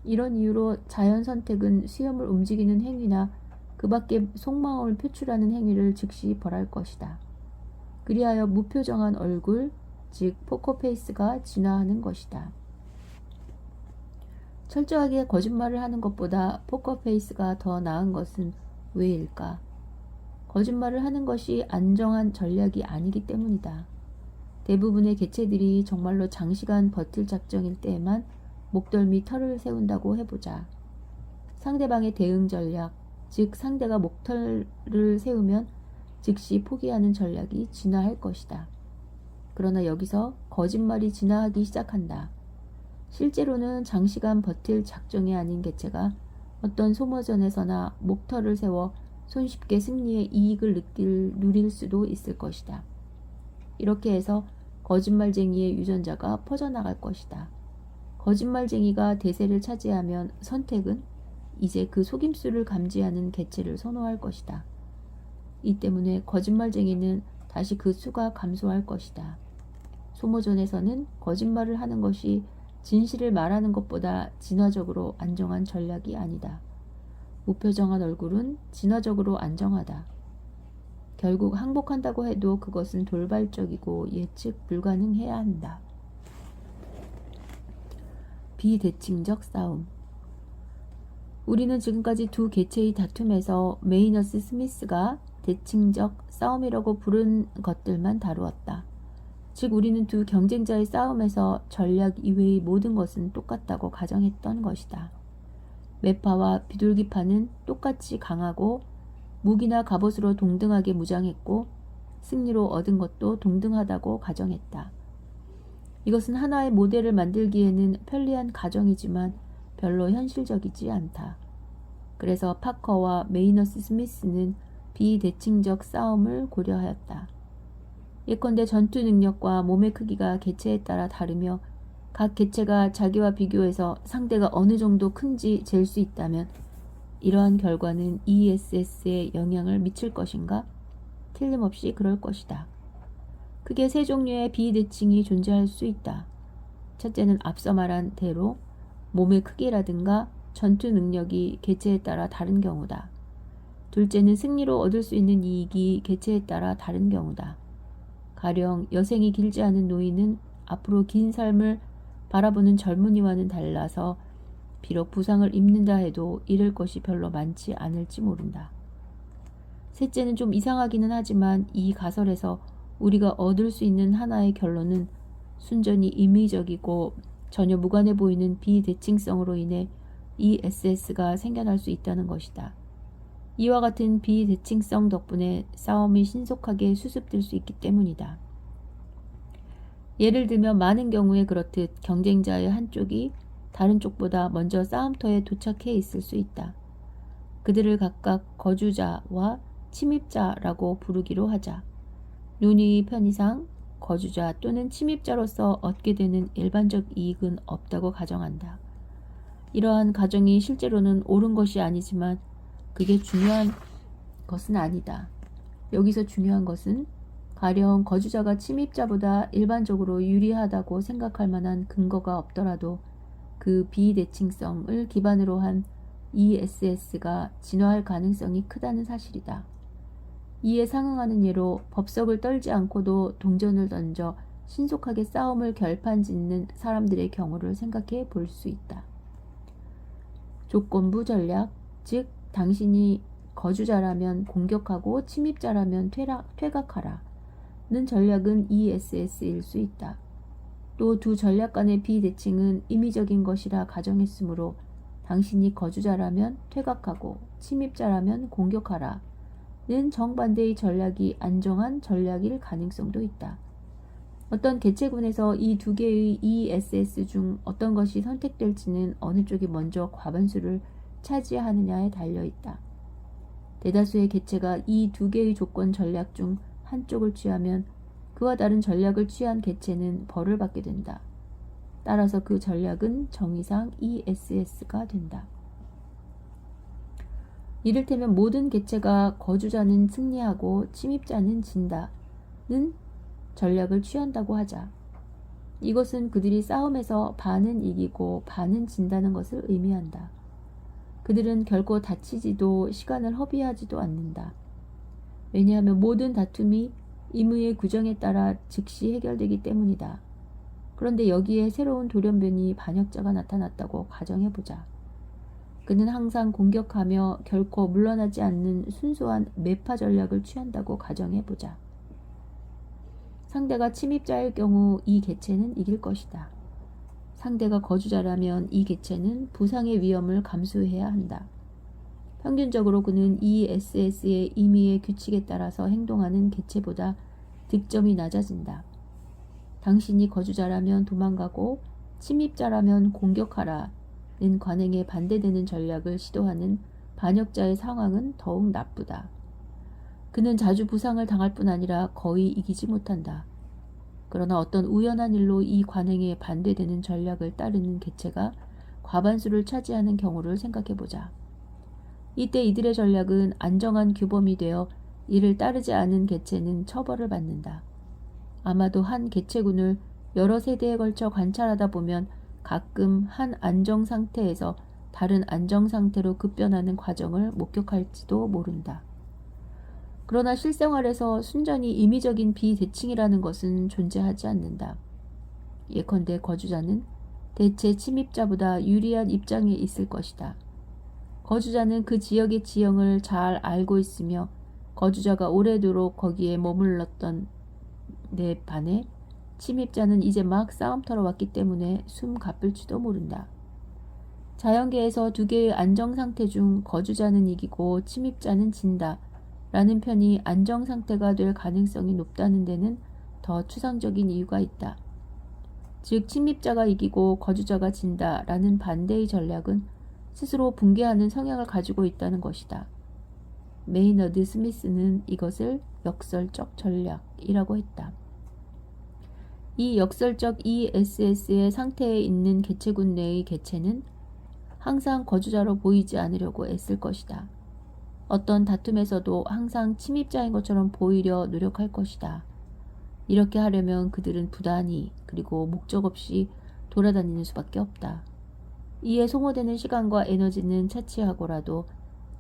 이런 이유로 자연 선택은 수염을 움직이는 행위나 그 밖에 속마음을 표출하는 행위를 즉시 벌할 것이다. 그리하여 무표정한 얼굴, 즉 포커페이스가 진화하는 것이다. 철저하게 거짓말을 하는 것보다 포커페이스가 더 나은 것은 왜일까? 거짓말을 하는 것이 안정한 전략이 아니기 때문이다. 대부분의 개체들이 정말로 장시간 버틸 작정일 때에만 목덜미 털을 세운다고 해보자. 상대방의 대응 전략, 즉 상대가 목털을 세우면 즉시 포기하는 전략이 진화할 것이다. 그러나 여기서 거짓말이 진화하기 시작한다. 실제로는 장시간 버틸 작정이 아닌 개체가 어떤 소모전에서나 목털을 세워 손쉽게 승리의 이익을 누릴 수도 있을 것이다. 이렇게 해서 거짓말쟁이의 유전자가 퍼져나갈 것이다. 거짓말쟁이가 대세를 차지하면 선택은 이제 그 속임수를 감지하는 개체를 선호할 것이다. 이 때문에 거짓말쟁이는 다시 그 수가 감소할 것이다. 소모전에서는 거짓말을 하는 것이 진실을 말하는 것보다 진화적으로 안정한 전략이 아니다. 무표정한 얼굴은 진화적으로 안정하다. 결국 항복한다고 해도 그것은 돌발적이고 예측 불가능해야 한다. 비대칭적 싸움. 우리는 지금까지 두 개체의 다툼에서 메이너스 스미스가 대칭적 싸움이라고 부른 것들만 다루었다. 즉 우리는 두 경쟁자의 싸움에서 전략 이외의 모든 것은 똑같다고 가정했던 것이다. 매파와 비둘기파는 똑같이 강하고 무기나 갑옷으로 동등하게 무장했고 승리로 얻은 것도 동등하다고 가정했다. 이것은 하나의 모델을 만들기에는 편리한 가정이지만 별로 현실적이지 않다. 그래서 파커와 메이너스 스미스는 비대칭적 싸움을 고려하였다. 예컨대 전투 능력과 몸의 크기가 개체에 따라 다르며 각 개체가 자기와 비교해서 상대가 어느 정도 큰지 잴 수 있다면 이러한 결과는 ESS에 영향을 미칠 것인가? 틀림없이 그럴 것이다. 크게 세 종류의 비대칭이 존재할 수 있다. 첫째는 앞서 말한 대로 몸의 크기라든가 전투 능력이 개체에 따라 다른 경우다. 둘째는 승리로 얻을 수 있는 이익이 개체에 따라 다른 경우다. 가령 여생이 길지 않은 노인은 앞으로 긴 삶을 바라보는 젊은이와는 달라서 비록 부상을 입는다 해도 잃을 것이 별로 많지 않을지 모른다. 셋째는 좀 이상하기는 하지만 이 가설에서 우리가 얻을 수 있는 하나의 결론은 순전히 임의적이고 전혀 무관해 보이는 비대칭성으로 인해 ESS가 생겨날 수 있다는 것이다. 이와 같은 비대칭성 덕분에 싸움이 신속하게 수습될 수 있기 때문이다. 예를 들면 많은 경우에 그렇듯 경쟁자의 한쪽이 다른 쪽보다 먼저 싸움터에 도착해 있을 수 있다. 그들을 각각 거주자와 침입자라고 부르기로 하자. 논의의 편의상 거주자 또는 침입자로서 얻게 되는 일반적 이익은 없다고 가정한다. 이러한 가정이 실제로는 옳은 것이 아니지만 그게 중요한 것은 아니다. 여기서 중요한 것은 가령 거주자가 침입자보다 일반적으로 유리하다고 생각할 만한 근거가 없더라도 그 비대칭성을 기반으로 한 ESS가 진화할 가능성이 크다는 사실이다. 이에 상응하는 예로 법석을 떨지 않고도 동전을 던져 신속하게 싸움을 결판짓는 사람들의 경우를 생각해 볼 수 있다. 조건부 전략, 즉 당신이 거주자라면 공격하고 침입자라면 퇴각하라 는 전략은 ESS일 수 있다. 또 두 전략 간의 비대칭은 임의적인 것이라 가정했으므로 당신이 거주자라면 퇴각하고 침입자라면 공격하라 는 정반대의 전략이 안정한 전략일 가능성도 있다. 어떤 개체군에서 이 두 개의 ESS 중 어떤 것이 선택될지는 어느 쪽이 먼저 과반수를 차지하느냐에 달려있다. 대다수의 개체가 이 두 개의 조건 전략 중 한쪽을 취하면 그와 다른 전략을 취한 개체는 벌을 받게 된다. 따라서 그 전략은 정의상 ESS가 된다. 이를테면 모든 개체가 거주자는 승리하고 침입자는 진다는 전략을 취한다고 하자. 이것은 그들이 싸움에서 반은 이기고 반은 진다는 것을 의미한다. 그들은 결코 다치지도 시간을 허비하지도 않는다. 왜냐하면 모든 다툼이 임의의 규정에 따라 즉시 해결되기 때문이다. 그런데 여기에 새로운 돌연변이 반역자가 나타났다고 가정해보자. 그는 항상 공격하며 결코 물러나지 않는 순수한 매파 전략을 취한다고 가정해보자. 상대가 침입자일 경우 이 개체는 이길 것이다. 상대가 거주자라면 이 개체는 부상의 위험을 감수해야 한다. 평균적으로 그는 ESS의 임의의 규칙에 따라서 행동하는 개체보다 득점이 낮아진다. 당신이 거주자라면 도망가고 침입자라면 공격하라 는 관행에 반대되는 전략을 시도하는 반역자의 상황은 더욱 나쁘다. 그는 자주 부상을 당할 뿐 아니라 거의 이기지 못한다. 그러나 어떤 우연한 일로 이 관행에 반대되는 전략을 따르는 개체가 과반수를 차지하는 경우를 생각해보자. 이때 이들의 전략은 안정한 규범이 되어 이를 따르지 않은 개체는 처벌을 받는다. 아마도 한 개체군을 여러 세대에 걸쳐 관찰하다 보면 가끔 한 안정 상태에서 다른 안정 상태로 급변하는 과정을 목격할지도 모른다. 그러나 실생활에서 순전히 임의적인 비대칭이라는 것은 존재하지 않는다. 예컨대 거주자는 대체 침입자보다 유리한 입장에 있을 것이다. 거주자는 그 지역의 지형을 잘 알고 있으며 거주자가 오래도록 거기에 머물렀던 데 반해 침입자는 이제 막 싸움터로 왔기 때문에 숨 가쁠지도 모른다. 자연계에서 두 개의 안정상태 중 거주자는 이기고 침입자는 진다 라는 편이 안정상태가 될 가능성이 높다는 데는 더 추상적인 이유가 있다. 즉 침입자가 이기고 거주자가 진다 라는 반대의 전략은 스스로 붕괴하는 성향을 가지고 있다는 것이다. 메이너드 스미스는 이것을 역설적 전략이라고 했다. 이 역설적 ESS의 상태에 있는 개체군 내의 개체는 항상 거주자로 보이지 않으려고 애쓸 것이다. 어떤 다툼에서도 항상 침입자인 것처럼 보이려 노력할 것이다. 이렇게 하려면 그들은 부단히 그리고 목적 없이 돌아다니는 수밖에 없다. 이에 소모되는 시간과 에너지는 차치하고라도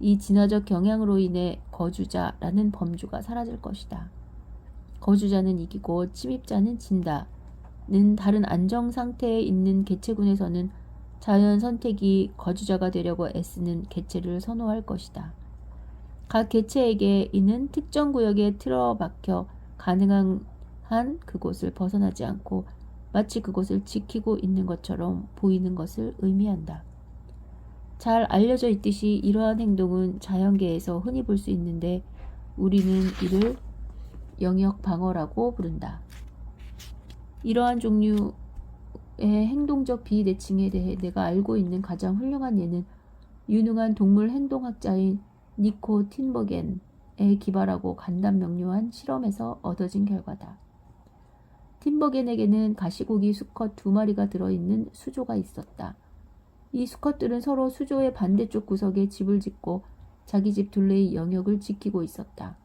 이 진화적 경향으로 인해 거주자라는 범주가 사라질 것이다. 거주자는 이기고 침입자는 진다는 다른 안정 상태에 있는 개체군에서는 자연 선택이 거주자가 되려고 애쓰는 개체를 선호할 것이다. 각 개체에게 이는 특정 구역에 틀어박혀 가능한 한 그곳을 벗어나지 않고 마치 그곳을 지키고 있는 것처럼 보이는 것을 의미한다. 잘 알려져 있듯이 이러한 행동은 자연계에서 흔히 볼 수 있는데 우리는 이를 영역 방어라고 부른다. 이러한 종류의 행동적 비대칭에 대해 내가 알고 있는 가장 훌륭한 예는 유능한 동물 행동학자인 니코 틴버겐에 기발하고 간단 명료한 실험에서 얻어진 결과다. 틴버겐에게는 가시고기 수컷 2마리가 들어있는 수조가 있었다. 이 수컷들은 서로 수조의 반대쪽 구석에 집을 짓고 자기 집 둘레의 영역을 지키고 있었다.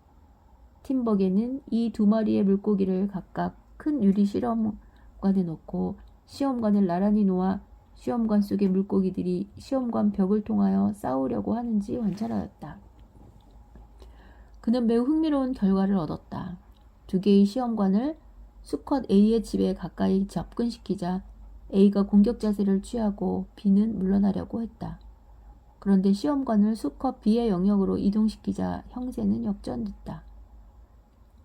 틴버겐은 이 2마리의 물고기를 각각 큰 유리 시험관에 넣고 시험관을 나란히 놓아 시험관 속의 물고기들이 시험관 벽을 통하여 싸우려고 하는지 관찰하였다. 그는 매우 흥미로운 결과를 얻었다. 2개의 시험관을 수컷 A의 집에 가까이 접근시키자 A가 공격 자세를 취하고 B는 물러나려고 했다. 그런데 시험관을 수컷 B의 영역으로 이동시키자 형세는 역전됐다.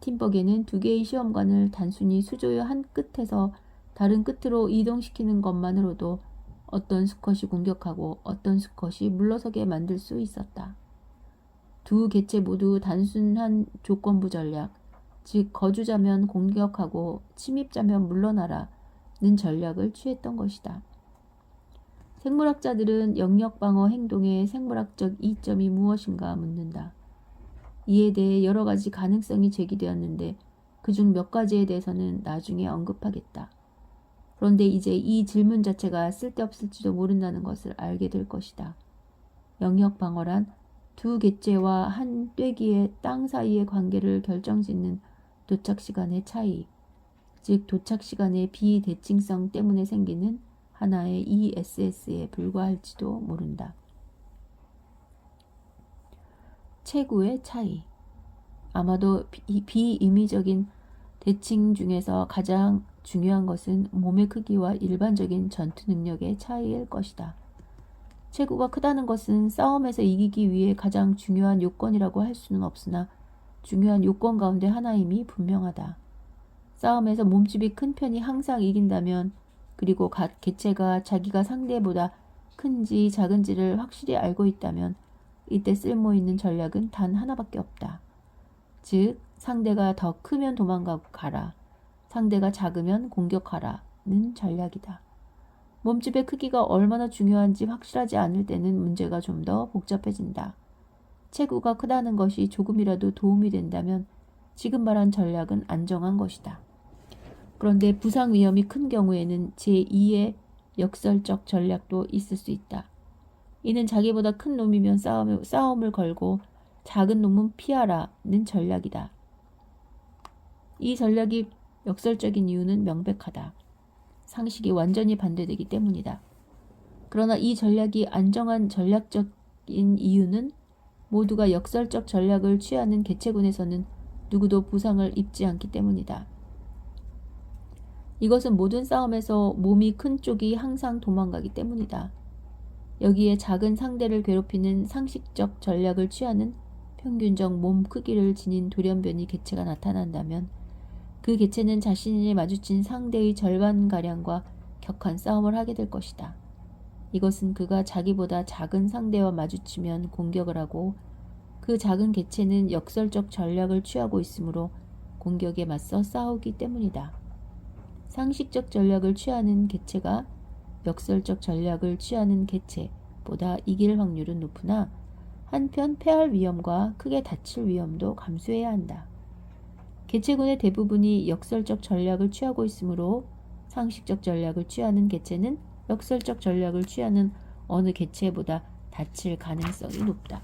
틴버겐은 2개의 시험관을 단순히 수조의 한 끝에서 다른 끝으로 이동시키는 것만으로도 어떤 수컷이 공격하고 어떤 수컷이 물러서게 만들 수 있었다. 두 개체 모두 단순한 조건부 전략, 즉 거주자면 공격하고 침입자면 물러나라는 전략을 취했던 것이다. 생물학자들은 영역 방어 행동의 생물학적 이점이 무엇인가 묻는다. 이에 대해 여러 가지 가능성이 제기되었는데 그중 몇 가지에 대해서는 나중에 언급하겠다. 그런데 이제 이 질문 자체가 쓸데없을지도 모른다는 것을 알게 될 것이다. 영역 방어란 두 개체와 한 떼기의 땅 사이의 관계를 결정짓는 도착시간의 차이, 즉 도착시간의 비대칭성 때문에 생기는 하나의 ESS에 불과할지도 모른다. 체구의 차이. 아마도 비임의적인 대칭 중에서 가장 중요한 것은 몸의 크기와 일반적인 전투 능력의 차이일 것이다. 체구가 크다는 것은 싸움에서 이기기 위해 가장 중요한 요건이라고 할 수는 없으나 중요한 요건 가운데 하나임이 분명하다. 싸움에서 몸집이 큰 편이 항상 이긴다면 그리고 각 개체가 자기가 상대보다 큰지 작은지를 확실히 알고 있다면 이때 쓸모있는 전략은 단 하나밖에 없다. 즉 상대가 더 크면 도망가라, 상대가 작으면 공격하라는 전략이다. 몸집의 크기가 얼마나 중요한지 확실하지 않을 때는 문제가 좀 더 복잡해진다. 체구가 크다는 것이 조금이라도 도움이 된다면 지금 말한 전략은 안정한 것이다. 그런데 부상 위험이 큰 경우에는 제2의 역설적 전략도 있을 수 있다. 이는 자기보다 큰 놈이면 싸움을 걸고 작은 놈은 피하라는 전략이다. 이 전략이 역설적인 이유는 명백하다. 상식이 완전히 반대되기 때문이다. 그러나 이 전략이 안정한 전략적인 이유는 모두가 역설적 전략을 취하는 개체군에서는 누구도 부상을 입지 않기 때문이다. 이것은 모든 싸움에서 몸이 큰 쪽이 항상 도망가기 때문이다. 여기에 작은 상대를 괴롭히는 상식적 전략을 취하는 평균적 몸 크기를 지닌 돌연변이 개체가 나타난다면 그 개체는 자신이 마주친 상대의 절반가량과 격한 싸움을 하게 될 것이다. 이것은 그가 자기보다 작은 상대와 마주치면 공격을 하고 그 작은 개체는 역설적 전략을 취하고 있으므로 공격에 맞서 싸우기 때문이다. 상식적 전략을 취하는 개체가 역설적 전략을 취하는 개체보다 이길 확률은 높으나 한편 패할 위험과 크게 다칠 위험도 감수해야 한다. 개체군의 대부분이 역설적 전략을 취하고 있으므로 상식적 전략을 취하는 개체는 역설적 전략을 취하는 어느 개체보다 다칠 가능성이 높다.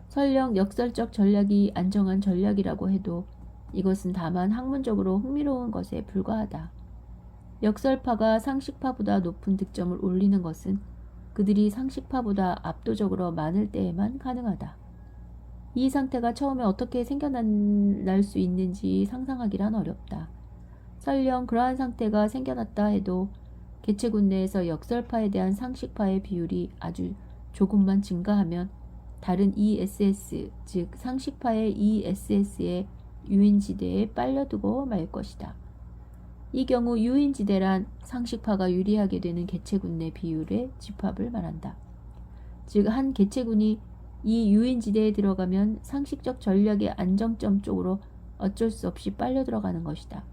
설령 역설적 전략이 안정한 전략이라고 해도 이것은 다만 학문적으로 흥미로운 것에 불과하다. 역설파가 상식파보다 높은 득점을 올리는 것은 그들이 상식파보다 압도적으로 많을 때에만 가능하다. 이 상태가 처음에 어떻게 생겨날 수 있는지 상상하기란 어렵다. 설령 그러한 상태가 생겨났다 해도 개체군 내에서 역설파에 대한 상식파의 비율이 아주 조금만 증가하면 다른 ESS, 즉 상식파의 ESS의 유인지대에 빨려두고 말 것이다. 이 경우 유인지대란 상식파가 유리하게 되는 개체군 내 비율의 집합을 말한다. 즉 한 개체군이 이 유인지대에 들어가면 상식적 전략의 안정점 쪽으로 어쩔 수 없이 빨려 들어가는 것이다.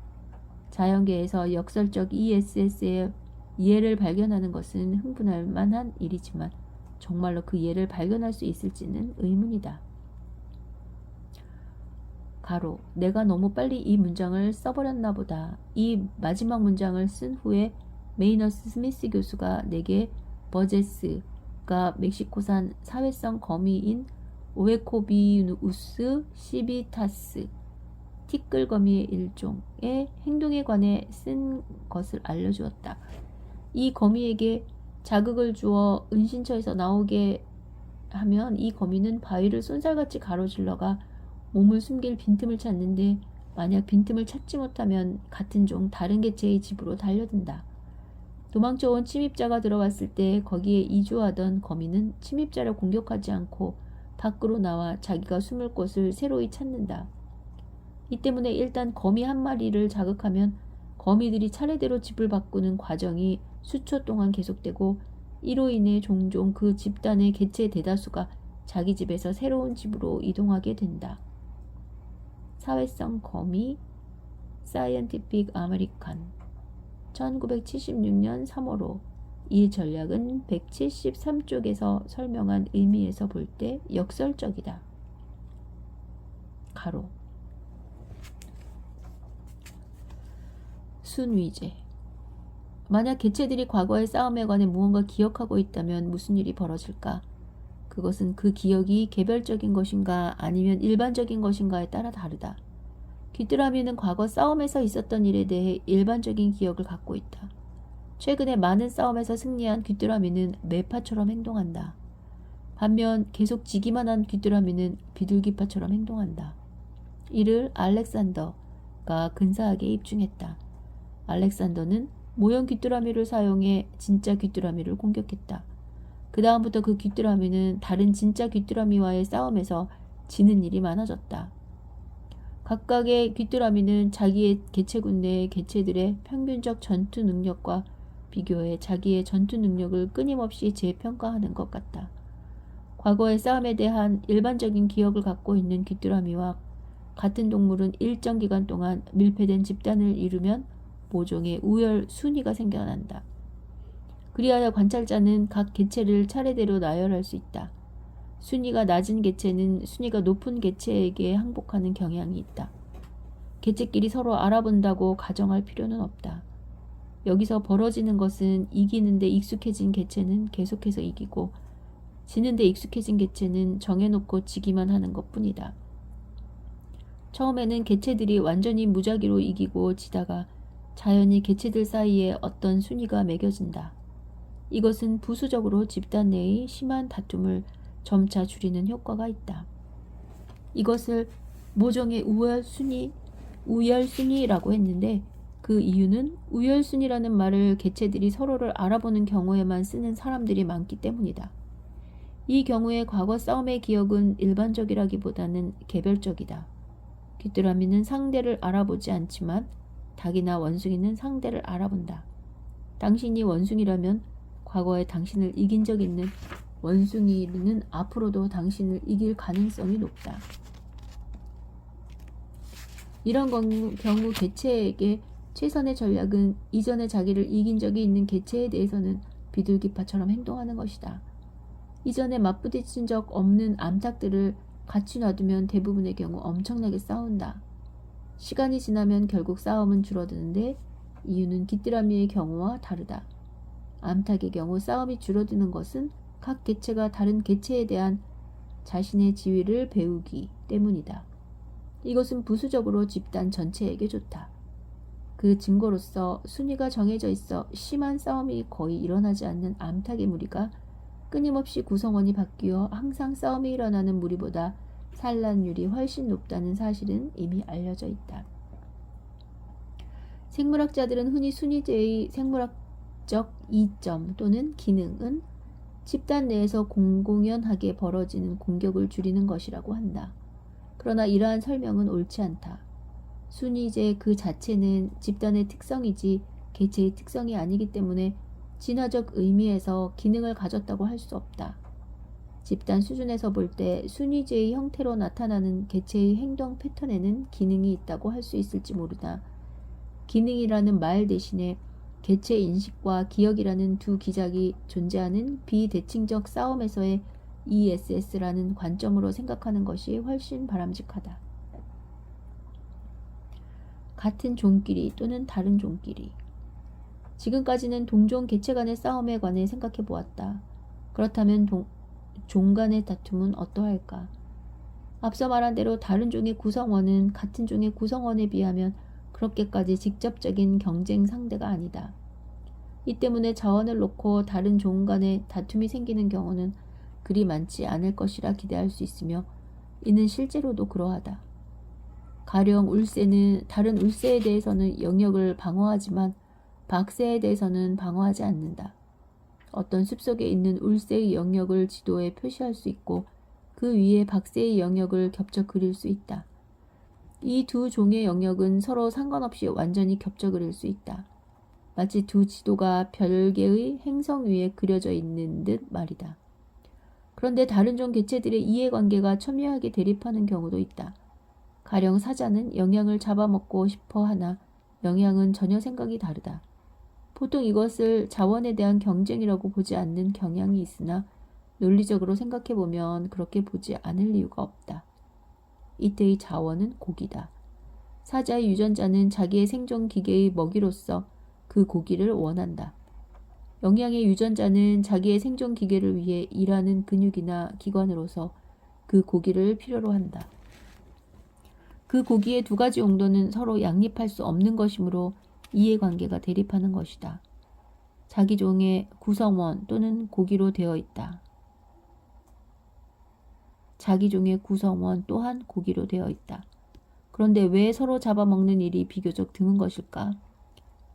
자연계에서 역설적 ESS의 예를 발견하는 것은 흥분할 만한 일이지만 정말로 그 예를 발견할 수 있을지는 의문이다. 가로, 내가 너무 빨리 이 문장을 써버렸나 보다. 이 마지막 문장을 쓴 후에 메이너스 스미스 교수가 내게 버제스가 멕시코산 사회성 거미인 오에코비우스 시비타스 티끌거미의 일종의 행동에 관해 쓴 것을 알려주었다. 이 거미에게 자극을 주어 은신처에서 나오게 하면 이 거미는 바위를 쏜살같이 가로질러가 몸을 숨길 빈틈을 찾는데 만약 빈틈을 찾지 못하면 같은 종 다른 개체의 집으로 달려든다. 도망쳐온 침입자가 들어왔을 때 거기에 이주하던 거미는 침입자를 공격하지 않고 밖으로 나와 자기가 숨을 곳을 새로이 찾는다. 이 때문에 일단 거미 한 마리를 자극하면 거미들이 차례대로 집을 바꾸는 과정이 수초 동안 계속되고 이로 인해 종종 그 집단의 개체 대다수가 자기 집에서 새로운 집으로 이동하게 된다. 사회성 거미 사이언티픽 아메리칸 1976년 3월호 이 전략은 173쪽에서 설명한 의미에서 볼 때 역설적이다. 가로 순위제 만약 개체들이 과거의 싸움에 관해 무언가 기억하고 있다면 무슨 일이 벌어질까? 그것은 그 기억이 개별적인 것인가 아니면 일반적인 것인가에 따라 다르다. 귀뚜라미는 과거 싸움에서 있었던 일에 대해 일반적인 기억을 갖고 있다. 최근에 많은 싸움에서 승리한 귀뚜라미는 매파처럼 행동한다. 반면 계속 지기만 한 귀뚜라미는 비둘기파처럼 행동한다. 이를 알렉산더가 근사하게 입증했다. 알렉산더는 모형 귀뚜라미를 사용해 진짜 귀뚜라미를 공격했다. 그 다음부터 그 귀뚜라미는 다른 진짜 귀뚜라미와의 싸움에서 지는 일이 많아졌다. 각각의 귀뚜라미는 자기의 개체군 내의 개체들의 평균적 전투 능력과 비교해 자기의 전투 능력을 끊임없이 재평가하는 것 같다. 과거의 싸움에 대한 일반적인 기억을 갖고 있는 귀뚜라미와 같은 동물은 일정 기간 동안 밀폐된 집단을 이루면 모종의 우열 순위가 생겨난다. 그리하여 관찰자는 각 개체를 차례대로 나열할 수 있다. 순위가 낮은 개체는 순위가 높은 개체에게 항복하는 경향이 있다. 개체끼리 서로 알아본다고 가정할 필요는 없다. 여기서 벌어지는 것은 이기는데 익숙해진 개체는 계속해서 이기고 지는데 익숙해진 개체는 정해놓고 지기만 하는 것뿐이다. 처음에는 개체들이 완전히 무작위로 이기고 지다가 자연히 개체들 사이에 어떤 순위가 매겨진다. 이것은 부수적으로 집단 내의 심한 다툼을 점차 줄이는 효과가 있다. 이것을 모종의 우열순위라고 했는데 그 이유는 우열순위라는 말을 개체들이 서로를 알아보는 경우에만 쓰는 사람들이 많기 때문이다. 이 경우에 과거 싸움의 기억은 일반적이라기보다는 개별적이다. 귀뚜라미는 상대를 알아보지 않지만 닭이나 원숭이는 상대를 알아본다. 당신이 원숭이라면 과거에 당신을 이긴 적 있는 원숭이는 앞으로도 당신을 이길 가능성이 높다. 이런 경우 개체에게 최선의 전략은 이전에 자기를 이긴 적이 있는 개체에 대해서는 비둘기파처럼 행동하는 것이다. 이전에 맞부딪힌 적 없는 암탉들을 같이 놔두면 대부분의 경우 엄청나게 싸운다. 시간이 지나면 결국 싸움은 줄어드는데 이유는 귀뚜라미의 경우와 다르다. 암탉의 경우 싸움이 줄어드는 것은 각 개체가 다른 개체에 대한 자신의 지위를 배우기 때문이다. 이것은 부수적으로 집단 전체에게 좋다. 그 증거로서 순위가 정해져 있어 심한 싸움이 거의 일어나지 않는 암탉의 무리가 끊임없이 구성원이 바뀌어 항상 싸움이 일어나는 무리보다 산란율이 훨씬 높다는 사실은 이미 알려져 있다. 생물학자들은 흔히 순위제의 생물학적 이점 또는 기능은 집단 내에서 공공연하게 벌어지는 공격을 줄이는 것이라고 한다. 그러나 이러한 설명은 옳지 않다. 순위제 그 자체는 집단의 특성이지 개체의 특성이 아니기 때문에 진화적 의미에서 기능을 가졌다고 할 수 없다. 집단 수준에서 볼 때 순위제의 형태로 나타나는 개체의 행동 패턴에는 기능이 있다고 할 수 있을지 모르다. 기능이라는 말 대신에 개체 인식과 기억이라는 두 기작이 존재하는 비대칭적 싸움에서의 ESS라는 관점으로 생각하는 것이 훨씬 바람직하다. 같은 종끼리 또는 다른 종끼리. 지금까지는 동종 개체 간의 싸움에 관해 생각해 보았다. 그렇다면 종 간의 다툼은 어떠할까? 앞서 말한 대로 다른 종의 구성원은 같은 종의 구성원에 비하면 그렇게까지 직접적인 경쟁 상대가 아니다. 이 때문에 자원을 놓고 다른 종 간의 다툼이 생기는 경우는 그리 많지 않을 것이라 기대할 수 있으며 이는 실제로도 그러하다. 가령 울새는 다른 울새에 대해서는 영역을 방어하지만 박새에 대해서는 방어하지 않는다. 어떤 숲속에 있는 울새의 영역을 지도에 표시할 수 있고 그 위에 박새의 영역을 겹쳐 그릴 수 있다. 이 두 종의 영역은 서로 상관없이 완전히 겹쳐 그릴 수 있다. 마치 두 지도가 별개의 행성 위에 그려져 있는 듯 말이다. 그런데 다른 종 개체들의 이해관계가 첨예하게 대립하는 경우도 있다. 가령 사자는 영양을 잡아먹고 싶어 하나 영양은 전혀 생각이 다르다. 보통 이것을 자원에 대한 경쟁이라고 보지 않는 경향이 있으나 논리적으로 생각해보면 그렇게 보지 않을 이유가 없다. 이때의 자원은 고기다. 사자의 유전자는 자기의 생존 기계의 먹이로서 그 고기를 원한다. 영양의 유전자는 자기의 생존 기계를 위해 일하는 근육이나 기관으로서 그 고기를 필요로 한다. 그 고기의 두 가지 용도는 서로 양립할 수 없는 것이므로 이해관계가 대립하는 것이다. 자기 종의 구성원 또는 고기로 되어 있다. 자기 종의 구성원 또한 고기로 되어 있다. 그런데 왜 서로 잡아먹는 일이 비교적 드문 것일까?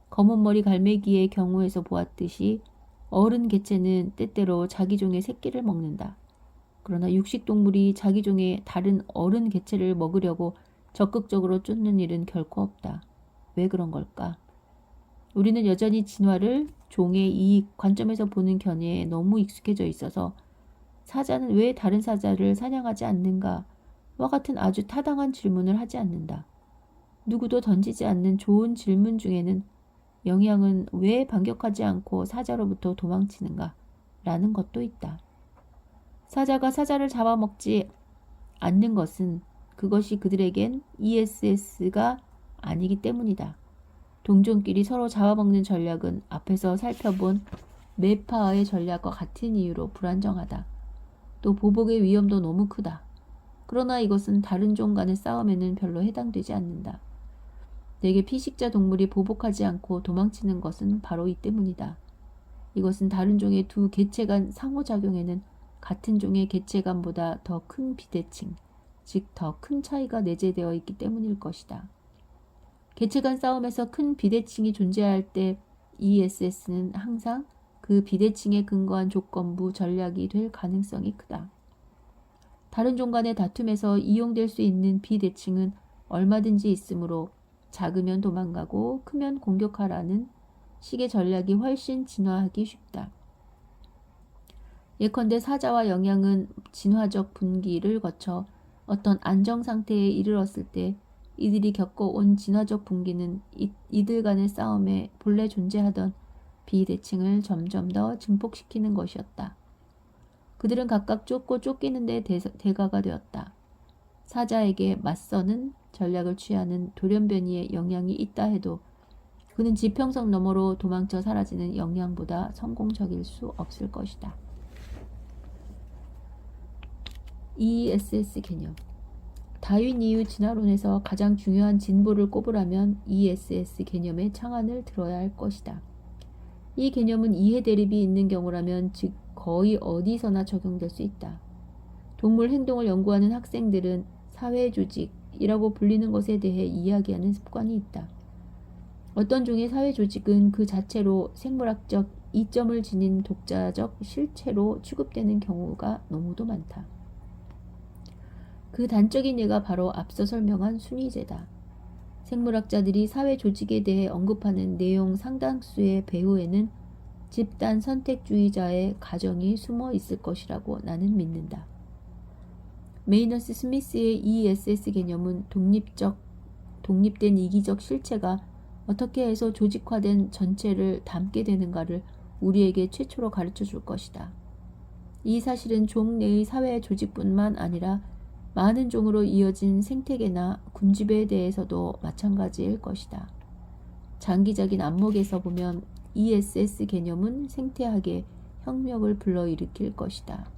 검은머리 갈매기의 경우에서 보았듯이 어른 개체는 때때로 자기 종의 새끼를 먹는다. 그러나 육식동물이 자기 종의 다른 어른 개체를 먹으려고 적극적으로 쫓는 일은 결코 없다. 왜 그런 걸까? 우리는 여전히 진화를 종의 이익 관점에서 보는 견해에 너무 익숙해져 있어서 사자는 왜 다른 사자를 사냥하지 않는가와 같은 아주 타당한 질문을 하지 않는다. 누구도 던지지 않는 좋은 질문 중에는 영양은 왜 반격하지 않고 사자로부터 도망치는가? 라는 것도 있다. 사자가 사자를 잡아먹지 않는 것은 그것이 그들에겐 ESS가 아니기 때문이다. 동종끼리 서로 잡아먹는 전략은 앞에서 살펴본 매파의 전략과 같은 이유로 불안정하다. 또 보복의 위험도 너무 크다. 그러나 이것은 다른 종 간의 싸움에는 별로 해당되지 않는다. 내게 피식자 동물이 보복하지 않고 도망치는 것은 바로 이 때문이다. 이것은 다른 종의 두 개체 간 상호작용에는 같은 종의 개체 간보다 더 큰 비대칭, 즉 더 큰 차이가 내재되어 있기 때문일 것이다. 개체 간 싸움에서 큰 비대칭이 존재할 때 ESS는 항상 그 비대칭에 근거한 조건부 전략이 될 가능성이 크다. 다른 종 간의 다툼에서 이용될 수 있는 비대칭은 얼마든지 있으므로 작으면 도망가고 크면 공격하라는 식의 전략이 훨씬 진화하기 쉽다. 예컨대 사자와 영양은 진화적 분기를 거쳐 어떤 안정 상태에 이르렀을 때 이들이 겪어온 진화적 분기는 이들 간의 싸움에 본래 존재하던 비대칭을 점점 더 증폭시키는 것이었다. 그들은 각각 쫓고 쫓기는 데 대가가 되었다. 사자에게 맞서는 전략을 취하는 돌연변이의 영향이 있다 해도 그는 지평선 너머로 도망쳐 사라지는 영향보다 성공적일 수 없을 것이다. ESS 개념. 다윈 이후 진화론에서 가장 중요한 진보를 꼽으라면 ESS 개념의 창안을 들어야 할 것이다. 이 개념은 이해 대립이 있는 경우라면 즉 거의 어디서나 적용될 수 있다. 동물 행동을 연구하는 학생들은 사회조직이라고 불리는 것에 대해 이야기하는 습관이 있다. 어떤 종의 사회조직은 그 자체로 생물학적 이점을 지닌 독자적 실체로 취급되는 경우가 너무도 많다. 그 단적인 예가 바로 앞서 설명한 순위제다. 생물학자들이 사회조직에 대해 언급하는 내용 상당수의 배후에는 집단 선택주의자의 가정이 숨어 있을 것이라고 나는 믿는다. 메이너스 스미스의 ESS 개념은 독립된 이기적 실체가 어떻게 해서 조직화된 전체를 담게 되는가를 우리에게 최초로 가르쳐 줄 것이다. 이 사실은 종 내의 사회 조직뿐만 아니라 많은 종으로 이어진 생태계나 군집에 대해서도 마찬가지일 것이다. 장기적인 안목에서 보면 ESS 개념은 생태학에 혁명을 불러일으킬 것이다.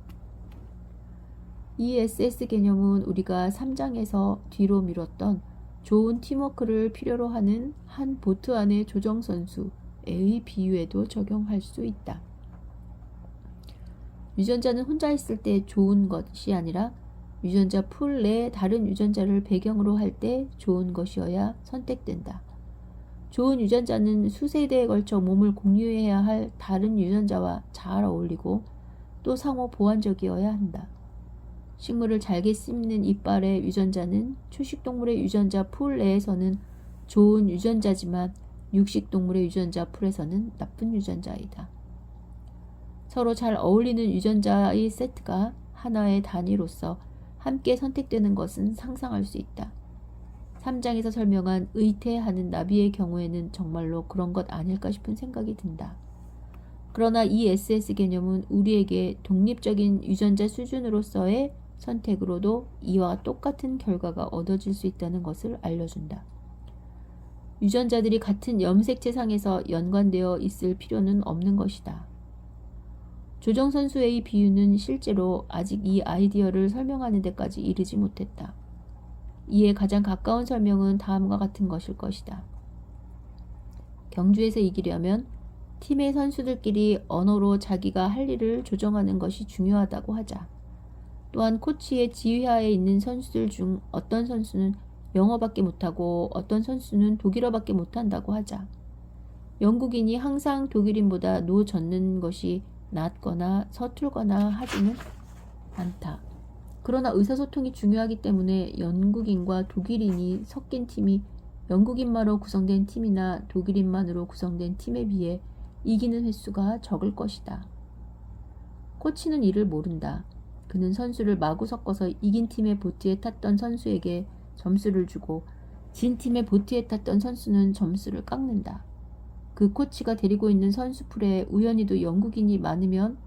ESS 개념은 우리가 3장에서 뒤로 미뤘던 좋은 팀워크를 필요로 하는 한 보트 안의 조정선수의 비유에도 적용할 수 있다. 유전자는 혼자 있을 때 좋은 것이 아니라 유전자 풀 내에 다른 유전자를 배경으로 할 때 좋은 것이어야 선택된다. 좋은 유전자는 수세대에 걸쳐 몸을 공유해야 할 다른 유전자와 잘 어울리고 또 상호 보완적이어야 한다. 식물을 잘게 씹는 이빨의 유전자는 초식동물의 유전자 풀 내에서는 좋은 유전자지만 육식동물의 유전자 풀에서는 나쁜 유전자이다. 서로 잘 어울리는 유전자의 세트가 하나의 단위로서 함께 선택되는 것은 상상할 수 있다. 3장에서 설명한 의태하는 나비의 경우에는 정말로 그런 것 아닐까 싶은 생각이 든다. 그러나 이 SS 개념은 우리에게 독립적인 유전자 수준으로서의 선택으로도 이와 똑같은 결과가 얻어질 수 있다는 것을 알려준다. 유전자들이 같은 염색체상에서 연관되어 있을 필요는 없는 것이다. 조정선수의 비유는 실제로 아직 이 아이디어를 설명하는 데까지 이르지 못했다. 이에 가장 가까운 설명은 다음과 같은 것일 것이다. 경주에서 이기려면 팀의 선수들끼리 언어로 자기가 할 일을 조정하는 것이 중요하다고 하자. 또한 코치의 지휘하에 있는 선수들 중 어떤 선수는 영어밖에 못하고 어떤 선수는 독일어밖에 못한다고 하자. 영국인이 항상 독일인보다 노젓는 것이 낫거나 서툴거나 하지는 않다. 그러나 의사소통이 중요하기 때문에 영국인과 독일인이 섞인 팀이 영국인만으로 구성된 팀이나 독일인만으로 구성된 팀에 비해 이기는 횟수가 적을 것이다. 코치는 이를 모른다. 그는 선수를 마구 섞어서 이긴 팀의 보트에 탔던 선수에게 점수를 주고 진 팀의 보트에 탔던 선수는 점수를 깎는다. 그 코치가 데리고 있는 선수풀에 우연히도 영국인이 많으면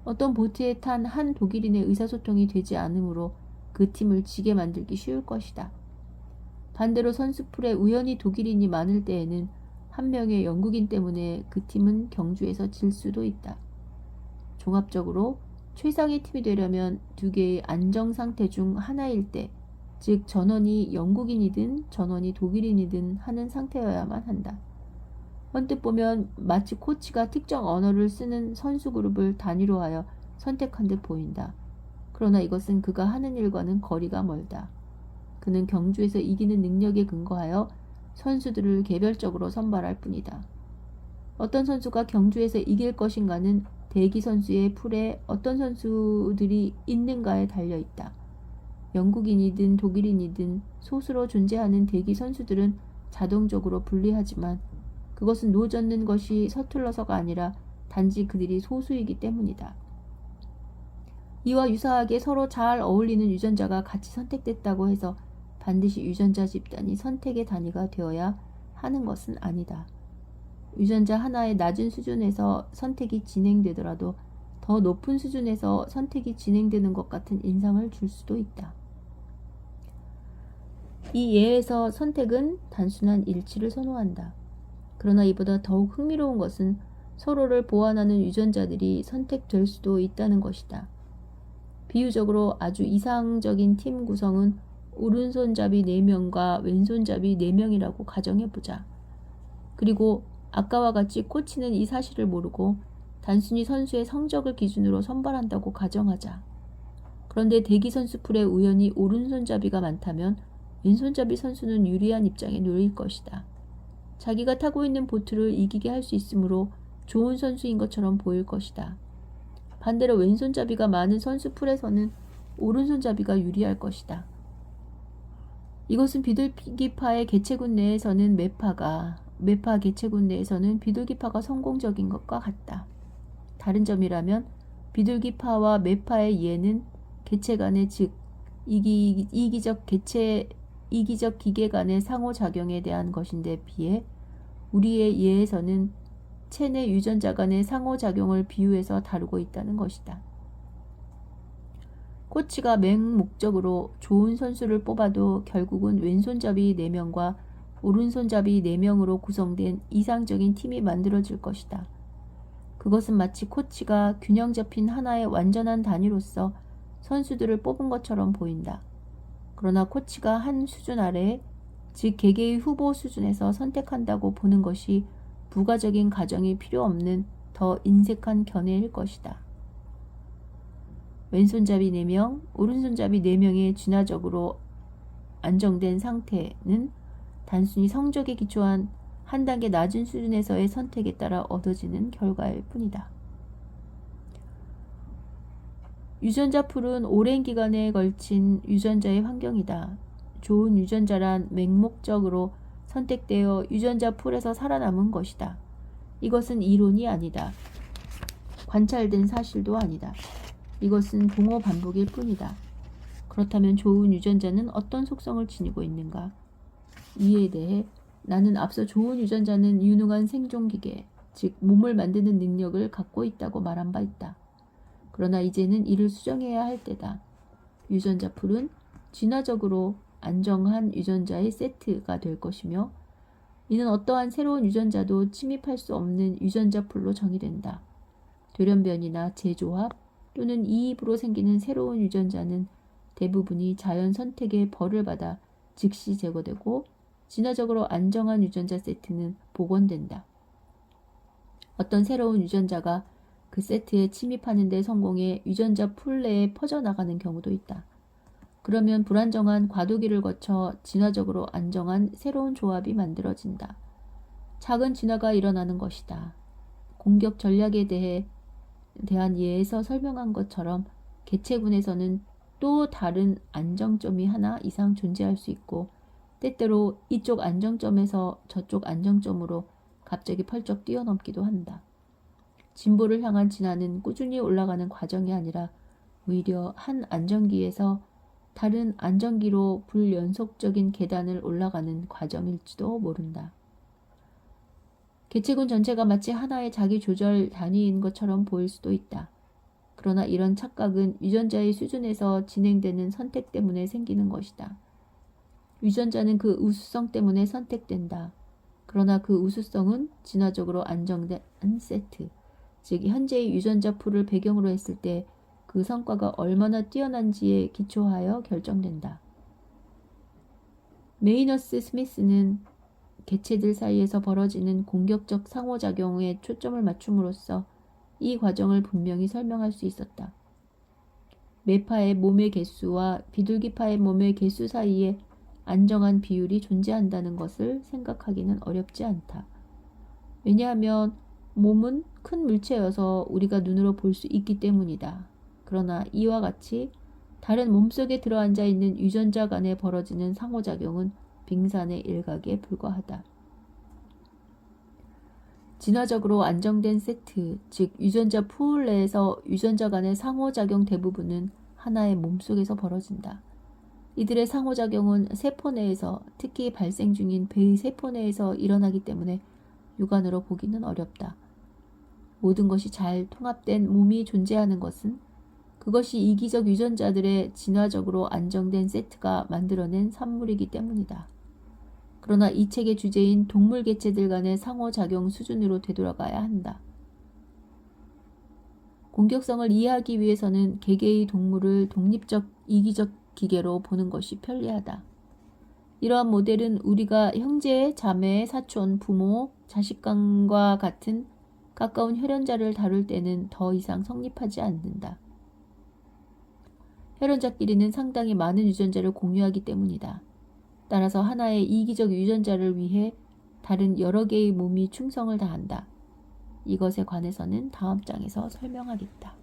어떤 보트에 탄 한 독일인의 의사소통이 되지 않으므로 그 팀을 지게 만들기 쉬울 것이다. 반대로 선수풀에 우연히 독일인이 많을 때에는 한 명의 영국인 때문에 그 팀은 경주에서 질 수도 있다. 종합적으로 최상의 팀이 되려면 두 개의 안정상태 중 하나일 때, 즉 전원이 영국인이든 전원이 독일인이든 하는 상태여야만 한다. 언뜻 보면 마치 코치가 특정 언어를 쓰는 선수 그룹을 단위로 하여 선택한 듯 보인다. 그러나 이것은 그가 하는 일과는 거리가 멀다. 그는 경주에서 이기는 능력에 근거하여 선수들을 개별적으로 선발할 뿐이다. 어떤 선수가 경주에서 이길 것인가는 대기 선수의 풀에 어떤 선수들이 있는가에 달려있다. 영국인이든 독일인이든 소수로 존재하는 대기 선수들은 자동적으로 불리하지만 그것은 노젓는 것이 서툴러서가 아니라 단지 그들이 소수이기 때문이다. 이와 유사하게 서로 잘 어울리는 유전자가 같이 선택됐다고 해서 반드시 유전자 집단이 선택의 단위가 되어야 하는 것은 아니다. 유전자 하나의 낮은 수준에서 선택이 진행되더라도 더 높은 수준에서 선택이 진행되는 것 같은 인상을 줄 수도 있다. 이 예에서 선택은 단순한 일치를 선호한다. 그러나 이보다 더욱 흥미로운 것은 서로를 보완하는 유전자들이 선택될 수도 있다는 것이다. 비유적으로 아주 이상적인 팀 구성은 오른손잡이 4명과 왼손잡이 4명이라고 가정해보자. 그리고 아까와 같이 코치는 이 사실을 모르고 단순히 선수의 성적을 기준으로 선발한다고 가정하자. 그런데 대기 선수 풀에 우연히 오른손잡이가 많다면 왼손잡이 선수는 유리한 입장에 놓일 것이다. 자기가 타고 있는 보트를 이기게 할 수 있으므로 좋은 선수인 것처럼 보일 것이다. 반대로 왼손잡이가 많은 선수 풀에서는 오른손잡이가 유리할 것이다. 이것은 비둘기파의 개체군 내에서는 매파 개체군 내에서는 비둘기파가 성공적인 것과 같다. 다른 점이라면 비둘기파와 매파의 이해는 개체 간의 즉 이기적 기계 간의 상호작용에 대한 것인데 비해 우리의 이해에서는 체내 유전자 간의 상호작용을 비유해서 다루고 있다는 것이다. 코치가 맹목적으로 좋은 선수를 뽑아도 결국은 왼손잡이 4명과 오른손잡이 4명으로 구성된 이상적인 팀이 만들어질 것이다. 그것은 마치 코치가 균형 잡힌 하나의 완전한 단위로서 선수들을 뽑은 것처럼 보인다. 그러나 코치가 한 수준 아래, 즉 개개의 후보 수준에서 선택한다고 보는 것이 부가적인 가정이 필요 없는 더 인색한 견해일 것이다. 왼손잡이 4명, 오른손잡이 4명의 진화적으로 안정된 상태는 단순히 성적에 기초한 한 단계 낮은 수준에서의 선택에 따라 얻어지는 결과일 뿐이다. 유전자 풀은 오랜 기간에 걸친 유전자의 환경이다. 좋은 유전자란 맹목적으로 선택되어 유전자 풀에서 살아남은 것이다. 이것은 이론이 아니다. 관찰된 사실도 아니다. 이것은 동호 반복일 뿐이다. 그렇다면 좋은 유전자는 어떤 속성을 지니고 있는가? 이에 대해 나는 앞서 좋은 유전자는 유능한 생존기계, 즉 몸을 만드는 능력을 갖고 있다고 말한 바 있다. 그러나 이제는 이를 수정해야 할 때다. 유전자 풀은 진화적으로 안정한 유전자의 세트가 될 것이며 이는 어떠한 새로운 유전자도 침입할 수 없는 유전자 풀로 정의된다. 돌연변이나 재조합 또는 이입으로 생기는 새로운 유전자는 대부분이 자연 선택의 벌을 받아 즉시 제거되고 진화적으로 안정한 유전자 세트는 복원된다. 어떤 새로운 유전자가 그 세트에 침입하는 데 성공해 유전자 풀 내에 퍼져나가는 경우도 있다. 그러면 불안정한 과도기를 거쳐 진화적으로 안정한 새로운 조합이 만들어진다. 작은 진화가 일어나는 것이다. 공격 전략에 대한 예에서 설명한 것처럼 개체군에서는 또 다른 안정점이 하나 이상 존재할 수 있고 때때로 이쪽 안정점에서 저쪽 안정점으로 갑자기 펄쩍 뛰어넘기도 한다. 진보를 향한 진화는 꾸준히 올라가는 과정이 아니라 오히려 한 안정기에서 다른 안정기로 불연속적인 계단을 올라가는 과정일지도 모른다. 개체군 전체가 마치 하나의 자기 조절 단위인 것처럼 보일 수도 있다. 그러나 이런 착각은 유전자의 수준에서 진행되는 선택 때문에 생기는 것이다. 유전자는 그 우수성 때문에 선택된다. 그러나 그 우수성은 진화적으로 안정된 세트, 즉 현재의 유전자 풀을 배경으로 했을 때 그 성과가 얼마나 뛰어난지에 기초하여 결정된다. 메이너스 스미스는 개체들 사이에서 벌어지는 공격적 상호작용에 초점을 맞춤으로써 이 과정을 분명히 설명할 수 있었다. 매파의 몸의 개수와 비둘기파의 몸의 개수 사이에 안정한 비율이 존재한다는 것을 생각하기는 어렵지 않다. 왜냐하면 몸은 큰 물체여서 우리가 눈으로 볼 수 있기 때문이다. 그러나 이와 같이 다른 몸속에 들어앉아 있는 유전자 간에 벌어지는 상호작용은 빙산의 일각에 불과하다. 진화적으로 안정된 세트, 즉 유전자 풀 내에서 유전자 간의 상호작용 대부분은 하나의 몸속에서 벌어진다. 이들의 상호작용은 세포 내에서, 특히 발생 중인 배의 세포 내에서 일어나기 때문에 육안으로 보기는 어렵다. 모든 것이 잘 통합된 몸이 존재하는 것은 그것이 이기적 유전자들의 진화적으로 안정된 세트가 만들어낸 산물이기 때문이다. 그러나 이 책의 주제인 동물 개체들 간의 상호작용 수준으로 되돌아가야 한다. 공격성을 이해하기 위해서는 개개의 동물을 독립적 이기적 기계로 보는 것이 편리하다. 이러한 모델은 우리가 형제, 자매, 사촌, 부모, 자식간과 같은 가까운 혈연자를 다룰 때는 더 이상 성립하지 않는다. 혈연자끼리는 상당히 많은 유전자를 공유하기 때문이다. 따라서 하나의 이기적 유전자를 위해 다른 여러 개의 몸이 충성을 다한다. 이것에 관해서는 다음 장에서 설명하겠다.